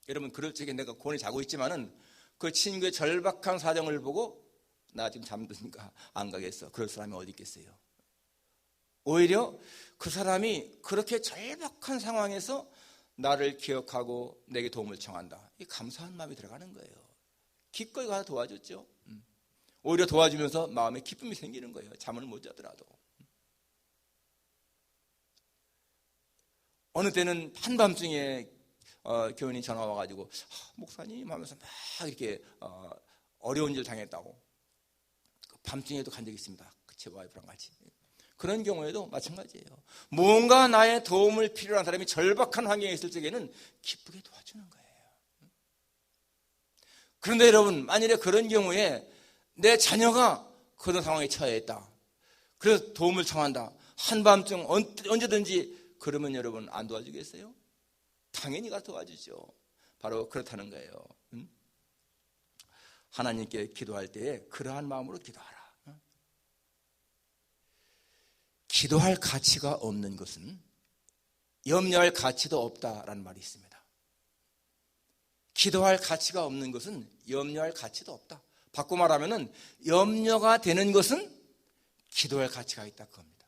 여러분, 그럴 적에 내가 곤히 자고 있지만은 그 친구의 절박한 사정을 보고 나 지금 잠드니까 안 가겠어. 그럴 사람이 어디 있겠어요. 오히려 그 사람이 그렇게 절박한 상황에서 나를 기억하고 내게 도움을 청한다. 이 감사한 마음이 들어가는 거예요. 기꺼이 가서 도와줬죠. 오히려 도와주면서 마음에 기쁨이 생기는 거예요. 잠을 못 자더라도. 어느 때는 한밤중에 교인이 전화 와가지고 목사님 하면서 막 이렇게 어려운 일 당했다고. 밤중에도 간 적이 있습니다. 제 와이프랑 같이. 그런 경우에도 마찬가지예요. 뭔가 나의 도움을 필요한 사람이 절박한 환경에 있을 적에는 기쁘게 도와주는 거예요. 그런데 여러분, 만일에 그런 경우에 내 자녀가 그런 상황에 처해 있다. 그래서 도움을 청한다. 한밤중 언제든지 그러면 여러분 안 도와주겠어요? 당연히 가서 도와주죠. 바로 그렇다는 거예요. 하나님께 기도할 때에 그러한 마음으로 기도하라. 기도할 가치가 없는 것은 염려할 가치도 없다라는 말이 있습니다. 기도할 가치가 없는 것은 염려할 가치도 없다. 바꿔 말하면은 염려가 되는 것은 기도할 가치가 있다 그겁니다.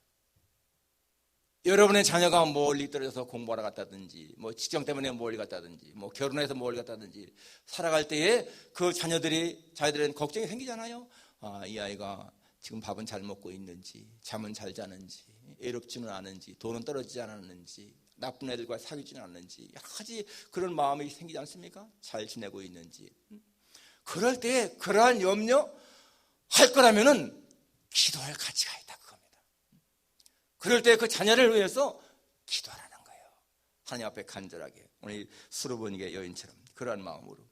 여러분의 자녀가 멀리 떨어져서 공부하러 갔다든지, 뭐 직장 때문에 멀리 갔다든지, 뭐 결혼해서 멀리 갔다든지 살아갈 때에 그 자녀들은 걱정이 생기잖아요. 이 아이가 지금 밥은 잘 먹고 있는지, 잠은 잘 자는지, 애롭지는 않은지, 돈은 떨어지지 않았는지, 나쁜 애들과 사귀지는 않는지, 여러 가지 그런 마음이 생기지 않습니까? 잘 지내고 있는지. 그럴 때 그러한 염려 할 거라면은 기도할 가치가 있다 그겁니다. 그럴 때 그 자녀를 위해서 기도하라는 거예요. 하나님 앞에 간절하게, 오늘 수르보니게 여인처럼 그러한 마음으로.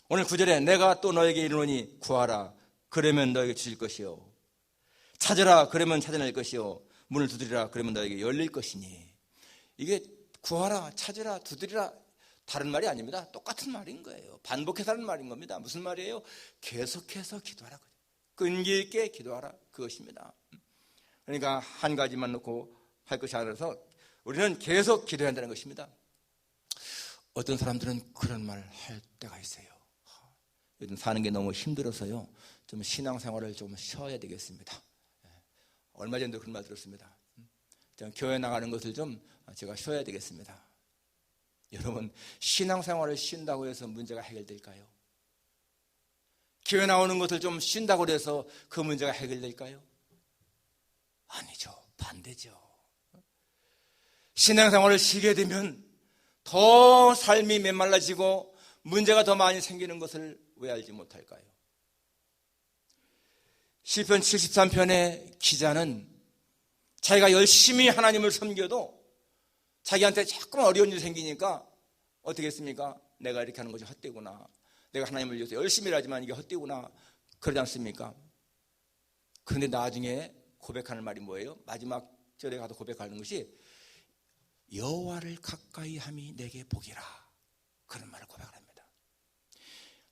오늘 9절에 내가 또 너에게 이르노니 구하라 그러면 너에게 주실 것이요, 찾으라 그러면 찾아낼 것이요, 문을 두드리라 그러면 너에게 열릴 것이니. 이게 구하라, 찾으라, 두드리라 다른 말이 아닙니다. 똑같은 말인 거예요. 반복해서 하는 말인 겁니다. 무슨 말이에요? 계속해서 기도하라, 끈기 있게 기도하라 그것입니다. 그러니까 한 가지만 놓고 할 것이 아니라서 우리는 계속 기도해야 한다는 것입니다. 어떤 사람들은 그런 말을 할 때가 있어요. 요즘 사는 게 너무 힘들어서요, 좀 신앙생활을 좀 쉬어야 되겠습니다. 얼마 전에도 그런 말 들었습니다. 교회 나가는 것을 좀 제가 쉬어야 되겠습니다. 여러분, 신앙생활을 쉰다고 해서 문제가 해결될까요? 교회 나오는 것을 좀 쉰다고 해서 그 문제가 해결될까요? 아니죠. 반대죠. 신앙생활을 쉬게 되면 더 삶이 메말라지고 문제가 더 많이 생기는 것을 왜 알지 못할까요? 시편 73편의 기자는 자기가 열심히 하나님을 섬겨도 자기한테 자꾸만 어려운 일이 생기니까 어떻게 했습니까? 내가 이렇게 하는 것이 헛되구나, 내가 하나님을 위해서 열심히 하지만 이게 헛되구나 그러지 않습니까? 그런데 나중에 고백하는 말이 뭐예요? 마지막 절에 가서 고백하는 것이 여호와를 가까이 함이 내게 복이라, 그런 말을 고백합니다.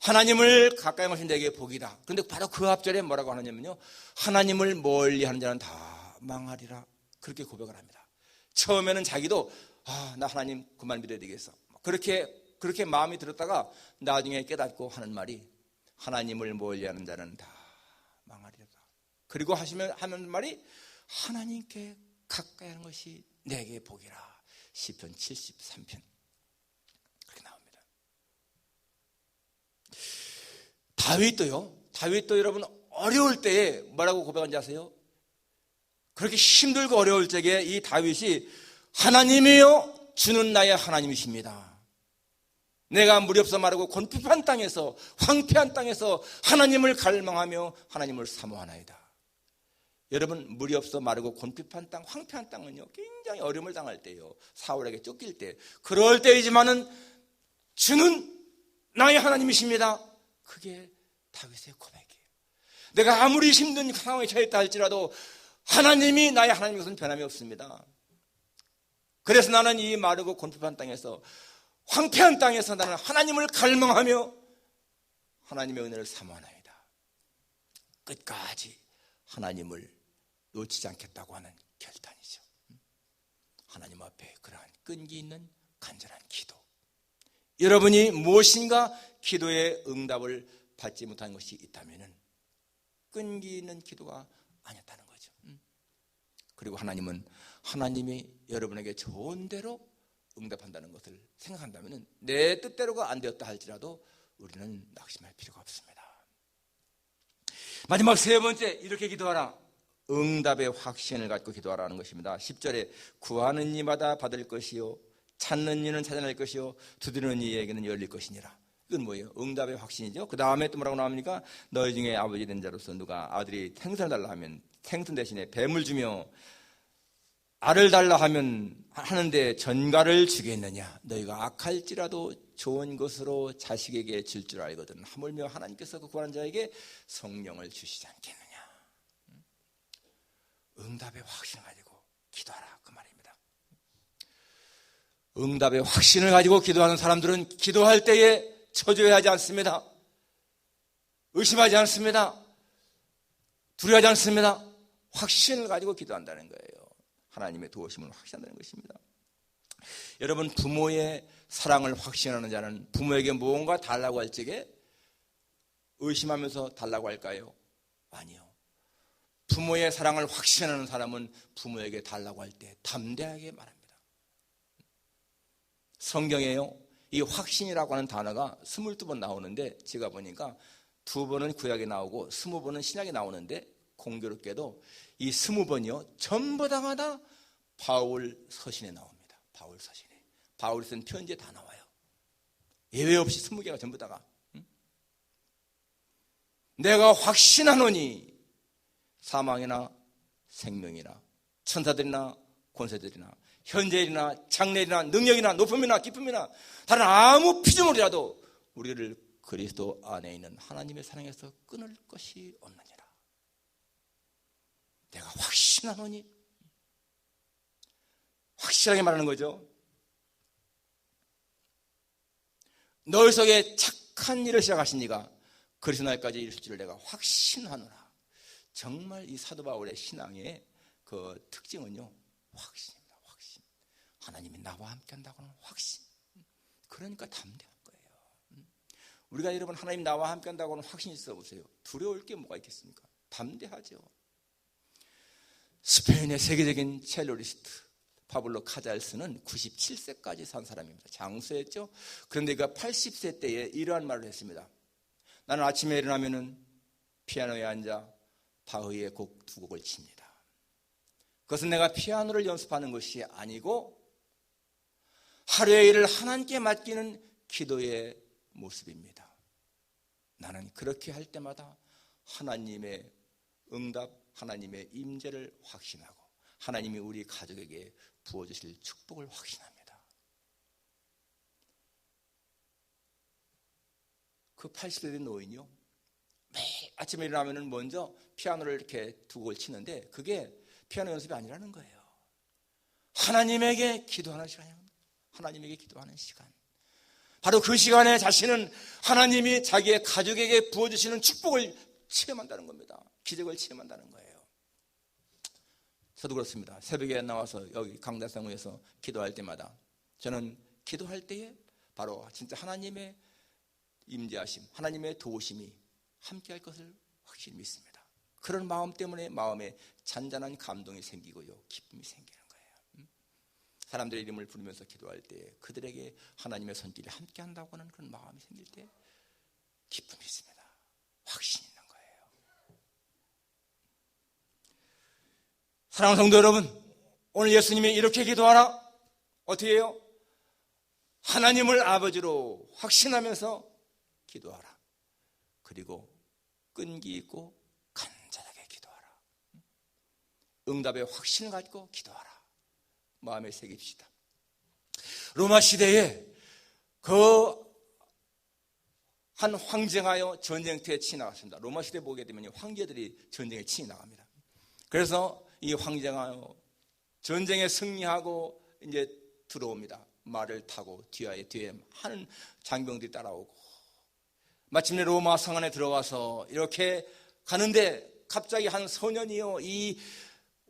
하나님을 가까이 하신 내게 복이다. 그런데 바로 그 앞절에 뭐라고 하느냐면요, 하나님을 멀리 하는 자는 다 망하리라, 그렇게 고백을 합니다. 처음에는 자기도 나 하나님 그만 믿어야 되겠어, 그렇게 마음이 들었다가 나중에 깨닫고 하는 말이 하나님을 멀리 하는 자는 다 망하리라. 그리고 하는 말이 하나님께 가까이 하는 것이 내게 복이라. 시편 73편 그렇게 나옵니다. 다윗도 여러분 어려울 때에 뭐라고 고백한지 아세요? 그렇게 힘들고 어려울 적에 이 다윗이 하나님이여 주는 나의 하나님이십니다. 내가 물이 없어 마르고 곤핍한 땅에서, 황폐한 땅에서 하나님을 갈망하며 하나님을 사모하나이다. 여러분, 물이 없어 마르고 곤핍한 땅, 황폐한 땅은요 굉장히 어려움을 당할 때요, 사울에게 쫓길 때, 그럴 때이지만은 주는 나의 하나님이십니다. 그게 다윗의 고백이에요. 내가 아무리 힘든 상황에 처했다 할지라도 하나님이 나의 하나님인 것은 변함이 없습니다. 그래서 나는 이 마르고 곤핍한 땅에서, 황폐한 땅에서 나는 하나님을 갈망하며 하나님의 은혜를 사모하나이다. 끝까지 하나님을 놓치지 않겠다고 하는 결단이죠. 하나님 앞에 그러한 끈기 있는 간절한 기도. 여러분이 무엇인가 기도의 응답을 받지 못한 것이 있다면 끈기 있는 기도가 아니었다는 거죠. 그리고 하나님은 하나님이 여러분에게 좋은 대로 응답한다는 것을 생각한다면 내 뜻대로가 안 되었다 할지라도 우리는 낙심할 필요가 없습니다. 마지막 세 번째, 이렇게 기도하라. 응답의 확신을 갖고 기도하라는 것입니다. 10절에 구하는 이마다 받을 것이요 찾는 이는 찾아낼 것이요 두드리는 이에게는 열릴 것이니라. 이건 뭐예요? 응답의 확신이죠. 그 다음에 또 뭐라고 나옵니까? 너희 중에 아버지 된 자로서 누가 아들이 생선을 달라 하면 생선 대신에 뱀을 주며 알을 달라 하면 하는데 전갈을 주겠느냐? 너희가 악할지라도 좋은 것으로 자식에게 줄 줄 알거든. 하물며 하나님께서 그 구하는 자에게 성령을 주시지 않겠느냐? 응답의 확신을 가지고 기도하라, 그 말입니다. 응답의 확신을 가지고 기도하는 사람들은 기도할 때에 초조해하지 않습니다. 의심하지 않습니다. 두려워하지 않습니다. 확신을 가지고 기도한다는 거예요. 하나님의 도우심을 확신한다는 것입니다. 여러분, 부모의 사랑을 확신하는 자는 부모에게 무언가 달라고 할 적에 의심하면서 달라고 할까요? 아니요. 부모의 사랑을 확신하는 사람은 부모에게 달라고 할 때 담대하게 말합니다. 성경에요, 이 확신이라고 하는 단어가 22번 나오는데 제가 보니까 2번은 구약에 나오고 20번은 신약에 나오는데 공교롭게도 이 20번이요 전부 다마다 바울 서신에 나옵니다. 바울 서신에. 바울이 쓴 편지에 다 나와요. 예외 없이 20개가 전부 다가. 내가 확신하노니 사망이나 생명이나 천사들이나 권세들이나 현재일이나 장래일이나 능력이나 높음이나 기쁨이나 다른 아무 피조물이라도 우리를 그리스도 안에 있는 하나님의 사랑에서 끊을 것이 없느니라. 내가 확신하노니, 확실하게 말하는 거죠. 너희 속에 착한 일을 시작하신 이가 그리스도 날까지 이르실 줄을 내가 확신하노라. 정말 이 사도 바울의 신앙의 그 특징은요, 확신입니다. 확신. 하나님이 나와 함께 한다고 하는 확신. 그러니까 담대한 거예요. 우리가 여러분 하나님 나와 함께 한다고 하는 확신이 있어 보세요. 두려울 게 뭐가 있겠습니까? 담대하죠. 스페인의 세계적인 첼로리스트 파블로 카잘스는 97세까지 산 사람입니다. 장수했죠. 그런데 그가 80세 때에 이러한 말을 했습니다. 나는 아침에 일어나면은 피아노에 앉아 바흐의 곡 2곡을 칩니다. 그것은 내가 피아노를 연습하는 것이 아니고 하루의 일을 하나님께 맡기는 기도의 모습입니다. 나는 그렇게 할 때마다 하나님의 응답, 하나님의 임재를 확신하고 하나님이 우리 가족에게 부어주실 축복을 확신합니다. 그 80세 된 노인이요, 매일 아침에 일어나면 먼저 피아노를 이렇게 2곡을 치는데 그게 피아노 연습이 아니라는 거예요. 하나님에게 기도하는 시간이에요. 하나님에게 기도하는 시간. 바로 그 시간에 자신은 하나님이 자기의 가족에게 부어주시는 축복을 체험한다는 겁니다. 기적을 체험한다는 거예요. 저도 그렇습니다. 새벽에 나와서 여기 강단상에서 기도할 때마다 저는 기도할 때에 바로 진짜 하나님의 임재하심, 하나님의 도우심이 함께할 것을 확실히 믿습니다. 그런 마음 때문에 마음에 잔잔한 감동이 생기고요, 기쁨이 생기는 거예요. 사람들의 이름을 부르면서 기도할 때 그들에게 하나님의 손길이 함께한다고 하는 그런 마음이 생길 때 기쁨이 있습니다. 확신이 있는 거예요. 사랑하는 성도 여러분, 오늘 예수님이 이렇게 기도하라. 어떻게 해요? 하나님을 아버지로 확신하면서 기도하라. 그리고 끈기 있고 간절하게 기도하라. 응답의 확신을 갖고 기도하라. 마음에 새깁시다. 로마 시대에 한 황제가요 전쟁터에 치 나갔습니다. 로마 시대 보게 되면 황제들이 전쟁에 치 나갑니다. 그래서 이 황제가요 전쟁에 승리하고 이제 들어옵니다. 말을 타고 뒤에 하는 장병들이 따라오고, 마침내 로마 성 안에 들어와서 이렇게 가는데 갑자기 한 소년이요 이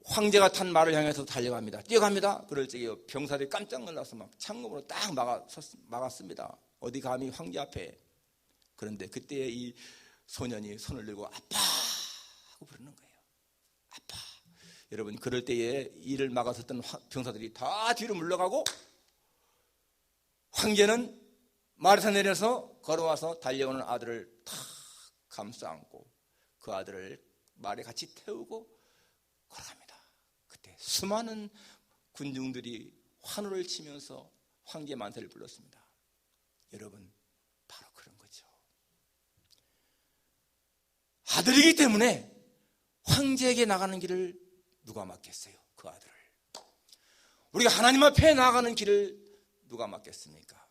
황제가 탄 말을 향해서 달려갑니다. 뛰어갑니다. 그럴 적에 병사들이 깜짝 놀라서 막 창검으로 딱 막았습니다. 어디 감히 황제 앞에. 그런데 그때 이 소년이 손을 들고 아빠 하고 부르는 거예요. 아빠. 여러분, 그럴 때에 이를 막았었던 병사들이 다 뒤로 물러가고, 황제는 말에서 내려서 걸어와서 달려오는 아들을 탁 감싸 안고 그 아들을 말에 같이 태우고 걸어갑니다. 그때 수많은 군중들이 환호를 치면서 황제 만세를 불렀습니다. 여러분, 바로 그런 거죠. 아들이기 때문에 황제에게 나가는 길을 누가 막겠어요? 그 아들을. 우리가 하나님 앞에 나가는 길을 누가 막겠습니까?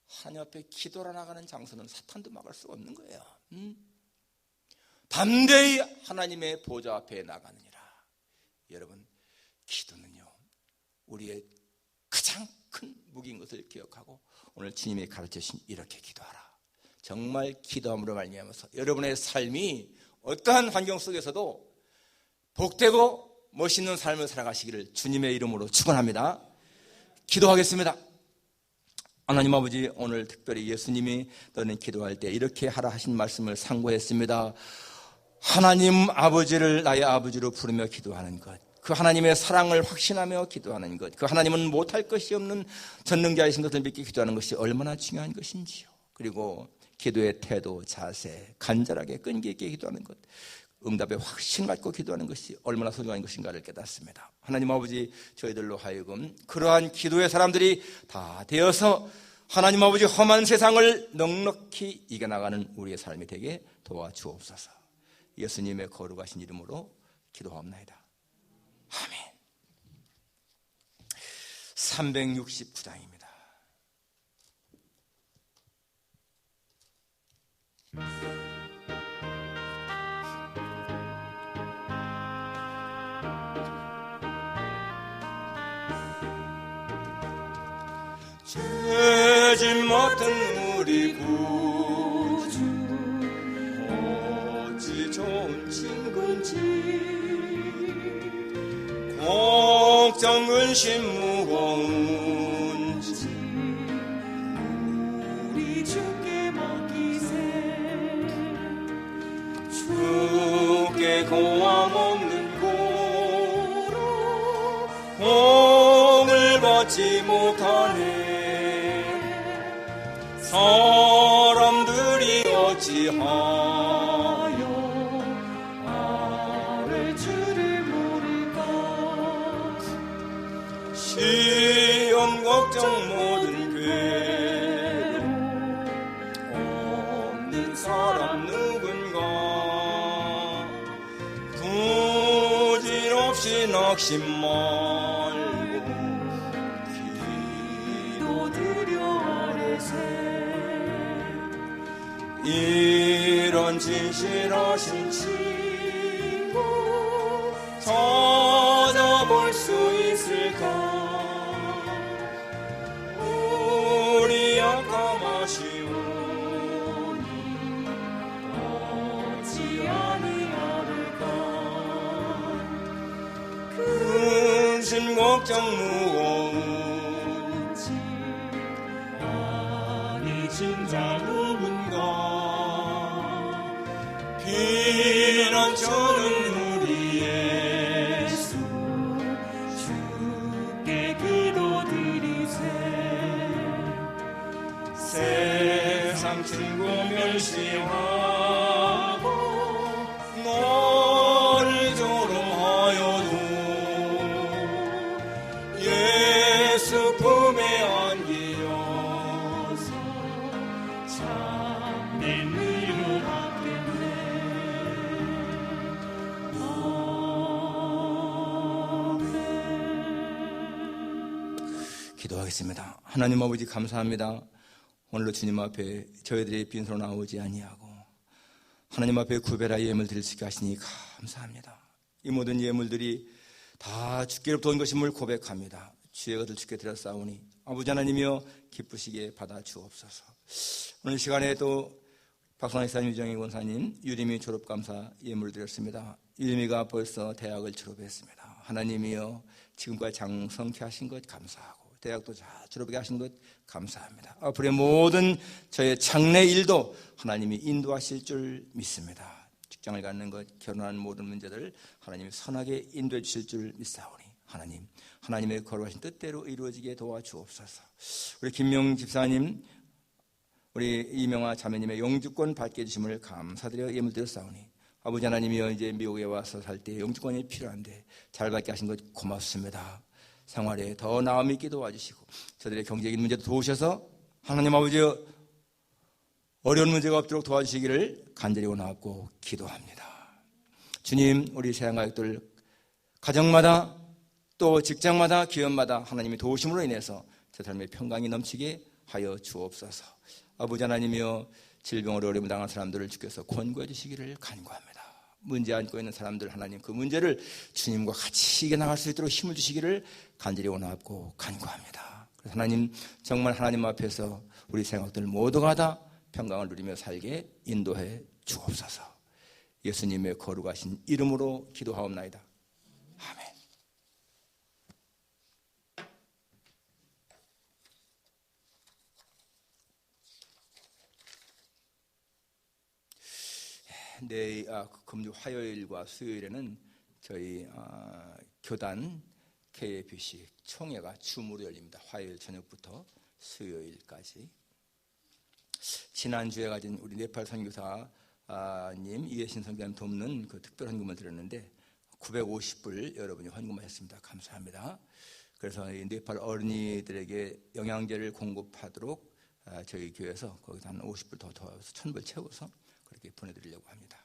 하나님 앞에 기도하러 나가는 장소는 사탄도 막을 수 없는 거예요. 담대히 하나님의 보좌 앞에 나가느니라. 여러분, 기도는요 우리의 가장 큰 무기인 것을 기억하고 오늘 주님이 가르쳐주신 이렇게 기도하라. 정말 기도함으로 말미암아서 여러분의 삶이 어떠한 환경 속에서도 복되고 멋있는 삶을 살아가시기를 주님의 이름으로 축원합니다. 기도하겠습니다. 하나님 아버지, 오늘 특별히 예수님이 너는 기도할 때 이렇게 하라 하신 말씀을 상고했습니다. 하나님 아버지를 나의 아버지로 부르며 기도하는 것, 그 하나님의 사랑을 확신하며 기도하는 것, 그 하나님은 못할 것이 없는 전능자이신 것을 믿게 기도하는 것이 얼마나 중요한 것인지요. 그리고 기도의 태도, 자세, 간절하게 끈기 있게 기도하는 것, 응답에 확신 갖고 기도하는 것이 얼마나 소중한 것인가를 깨닫습니다. 하나님 아버지, 저희들로 하여금 그러한 기도의 사람들이 다 되어서 하나님 아버지 험한 세상을 넉넉히 이겨나가는 우리의 삶이 되게 도와주옵소서. 예수님의 거룩하신 이름으로 기도하옵나이다. 아멘. 369장입니다. 죄짐 맡은 우리 구주 어찌 좋은 친구인지 걱정 근심 무거운지 우리 주께 맡기세. 주께 고함 없는 고로 공을 받지 못하네. 사람들이 어찌하여 아를 줄을 모를까. 시험 걱정 모든 괴로움 없는 사람 누군가. 부질없이 낙심 말고 기도드려 아뢰세. 이런 진실하신 친구 찾아볼 수 있을까. 우리 약함하시오니 어찌 아니하를까. 근심 걱정 무거운지 많이 진자 누군가. 피난처는 우리 예수 주께 기도드리세. 세상 친구 멸시하고 너를 조롱하여도 기도하겠습니다. 하나님 아버지 감사합니다. 오늘도 주님 앞에 저희들이 빈손으로 나오지 아니하고 하나님 앞에 구별하여 예물 드릴 수 있게 하시니 감사합니다. 이 모든 예물들이 다 주께로부터 온 것임을 고백합니다. 주의 것을 주께 드렸사오니 아버지 하나님이여 기쁘시게 받아 주옵소서. 오늘 시간에 또 박성환 이사님, 유정희 권사님, 유림이 졸업감사 예물을 드렸습니다. 유림이가 벌써 대학을 졸업했습니다. 하나님이여 지금까지 장성케 하신 것 감사하고 대학도 잘 졸업하게 하신 것 감사합니다. 앞으로의 모든 저의 장래 일도 하나님이 인도하실 줄 믿습니다. 직장을 갖는 것, 결혼하는 모든 문제들을 하나님이 선하게 인도해 주실 줄 믿사오니 하나님, 하나님의 거룩하신 뜻대로 이루어지게 도와주옵소서. 우리 김명 집사님, 우리 이명아 자매님의 영주권 받게 해주심을 감사드려 예물 드렸사오니 아버지 하나님이여 이제 미국에 와서 살 때 영주권이 필요한데 잘 받게 하신 것 고맙습니다. 생활에 더 나음 있게 도와주시고 저들의 경제적인 문제도 도우셔서 하나님 아버지 어려운 문제가 없도록 도와주시기를 간절히 원하고 기도합니다. 주님, 우리 세상가족들 가정마다 또 직장마다 기업마다 하나님의 도우심으로 인해서 저 삶의 평강이 넘치게 하여 주옵소서. 아버지 하나님이여 질병으로 어려움 당한 사람들을 주께서 권고해 주시기를 간구합니다. 문제 안고 있는 사람들 하나님 그 문제를 주님과 같이 이겨나갈 수 있도록 힘을 주시기를 간절히 원하고 간구합니다. 그래서 하나님 정말 하나님 앞에서 우리 생각들 모두가 다 평강을 누리며 살게 인도해 주옵소서. 예수님의 거룩하신 이름으로 기도하옵나이다. 아멘. 내일 금주 화요일과 수요일에는 저희 교단 KABC 총회가 줌으로 열립니다. 화요일 저녁부터 수요일까지. 지난주에 가진 우리 네팔 선교사님 이해신 선교사님 돕는 그 특별 헌금을 드렸는데 950불 여러분이 헌금하셨습니다. 감사합니다. 그래서 이 네팔 어린이들에게 영양제를 공급하도록 저희 교회에서 거기서 한 50불 더 더해서 1000불 채워서 그렇게 보내드리려고 합니다.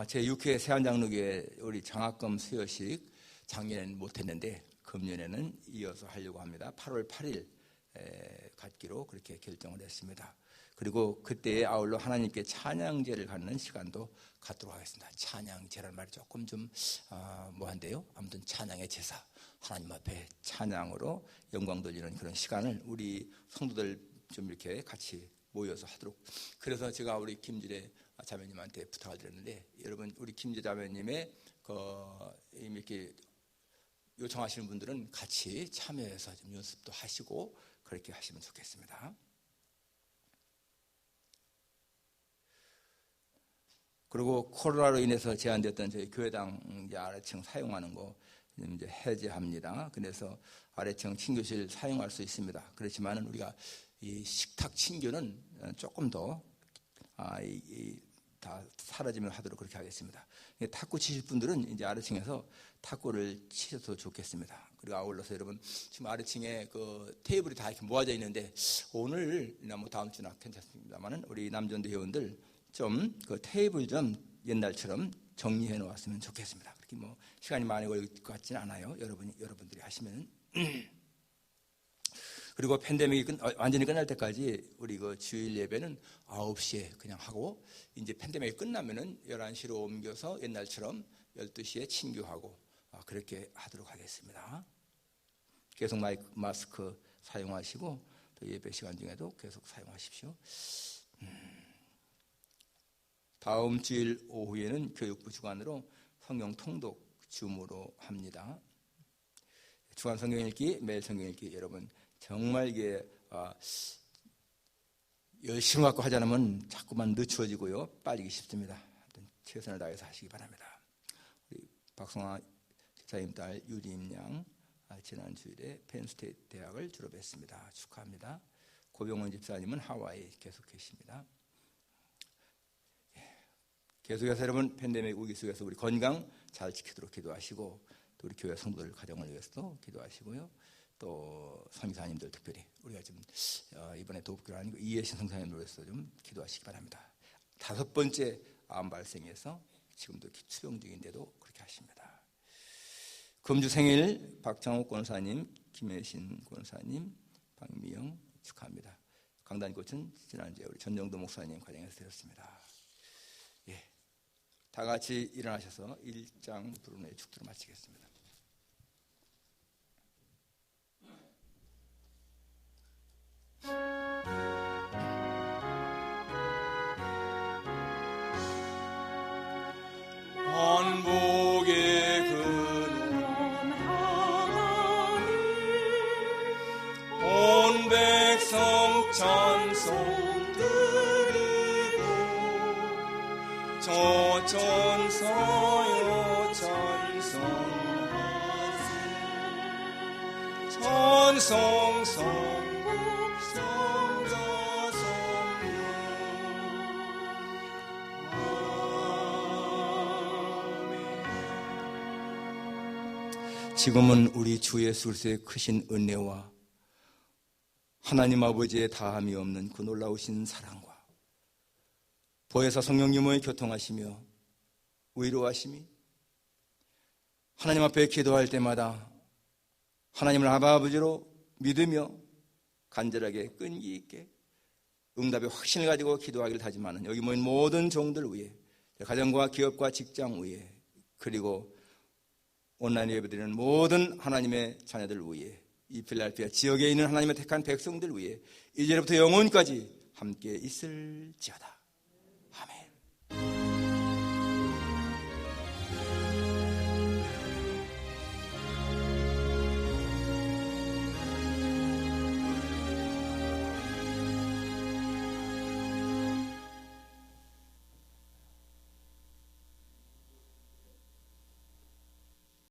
제 6회 세안장로교회 우리 장학금 수여식 작년에는 못했는데 금년에는 이어서 하려고 합니다. 8월 8일 갖기로 그렇게 결정을 했습니다. 그리고 그때에 아울러 하나님께 찬양제를 갖는 시간도 갖도록 하겠습니다. 찬양제라는 말이 조금 좀 뭐한데요. 아무튼 찬양의 제사, 하나님 앞에 찬양으로 영광 돌리는 그런 시간을 우리 성도들 좀 이렇게 같이 모여서 하도록. 그래서 제가 우리 김지래 자매님한테 부탁을 드렸는데 여러분 우리 김지래 자매님의 이렇게 요청하시는 분들은 같이 참여해서 좀 연습도 하시고 그렇게 하시면 좋겠습니다. 그리고 코로나로 인해서 제한됐던 저희 교회당 아래층 사용하는 거 이제 해제합니다. 그래서 아래층 친교실 사용할 수 있습니다. 그렇지만은 우리가 이 식탁 친교는 조금 더 다 사라지면 하도록 그렇게 하겠습니다. 탁구 치실 분들은 이제 아래층에서 탁구를 치셔도 좋겠습니다. 그리고 아울러서 여러분 지금 아래층에 그 테이블이 다 이렇게 모아져 있는데 오늘이나 뭐 다음 주나 괜찮습니다만은 우리 남전도 회원들 좀 그 테이블 좀 옛날처럼 정리해 놓았으면 좋겠습니다. 그렇게 뭐 시간이 많이 걸릴 것 같지는 않아요. 여러분들이 하시면. 그리고 팬데믹이 완전히 끝날 때까지 우리 그 주일 예배는 9시에 그냥 하고 이제 팬데믹이 끝나면은 11시로 옮겨서 옛날처럼 12시에 친교하고 그렇게 하도록 하겠습니다. 계속 마스크 사용하시고 또 예배 시간 중에도 계속 사용하십시오. 다음 주일 오후에는 교육부 주관으로 성경 통독 줌으로 합니다. 주간 성경 읽기, 매일 성경 읽기 여러분 정말 이게 열심히 갖고 하지 않으면 자꾸만 늦춰지고요. 빠지기 쉽습니다. 최선을 다해서 하시기 바랍니다. 우리 박성아 집사님 딸 유림 양 지난 주일에 펜스테이트 대학을 졸업했습니다. 축하합니다. 고병원 집사님은 하와이 계속 계십니다. 계속해서 여러분 팬데믹 위기 속에서 우리 건강 잘 지키도록 기도하시고 또 우리 교회 성도들 가정을 위해서도 기도하시고요. 또 선교사님들 특별히 우리가 지금 이번에 도읍교회 아니고 이해신 성사님을 위해서 좀 기도하시기 바랍니다. 5번째 암 발생해서 지금도 수용 중인데도 그렇게 하십니다. 금주 생일 박창욱 권사님, 김혜신 권사님, 박미영 축하합니다. 강단꽃은 지난주에 우리 전정도 목사님 과정에서 드렸습니다. 예, 다 같이 일어나셔서 1장 불운의 축도를 마치겠습니다. 만복의 근원 하나님 온 백성 찬송 드리고 저천사여 찬송하세 찬송 성국 성자 성령 지금은 우리 주 예수 그리스도의 크신 은혜와 하나님 아버지의 다함이 없는 그 놀라우신 사랑과 보혜사 성령 유모의 교통하시며 위로하심이 하나님 앞에 기도할 때마다 하나님을 아버지로 믿으며 간절하게 끈기 있게 응답의 확신을 가지고 기도하기를 다짐하는 여기 모인 모든 종들 위해 가정과 기업과 직장 위해 그리고 온라인 예배드리는 모든 하나님의 자녀들 위해 이 필라델피아 지역에 있는 하나님의 택한 백성들 위해 이제부터 영원까지 함께 있을지어다.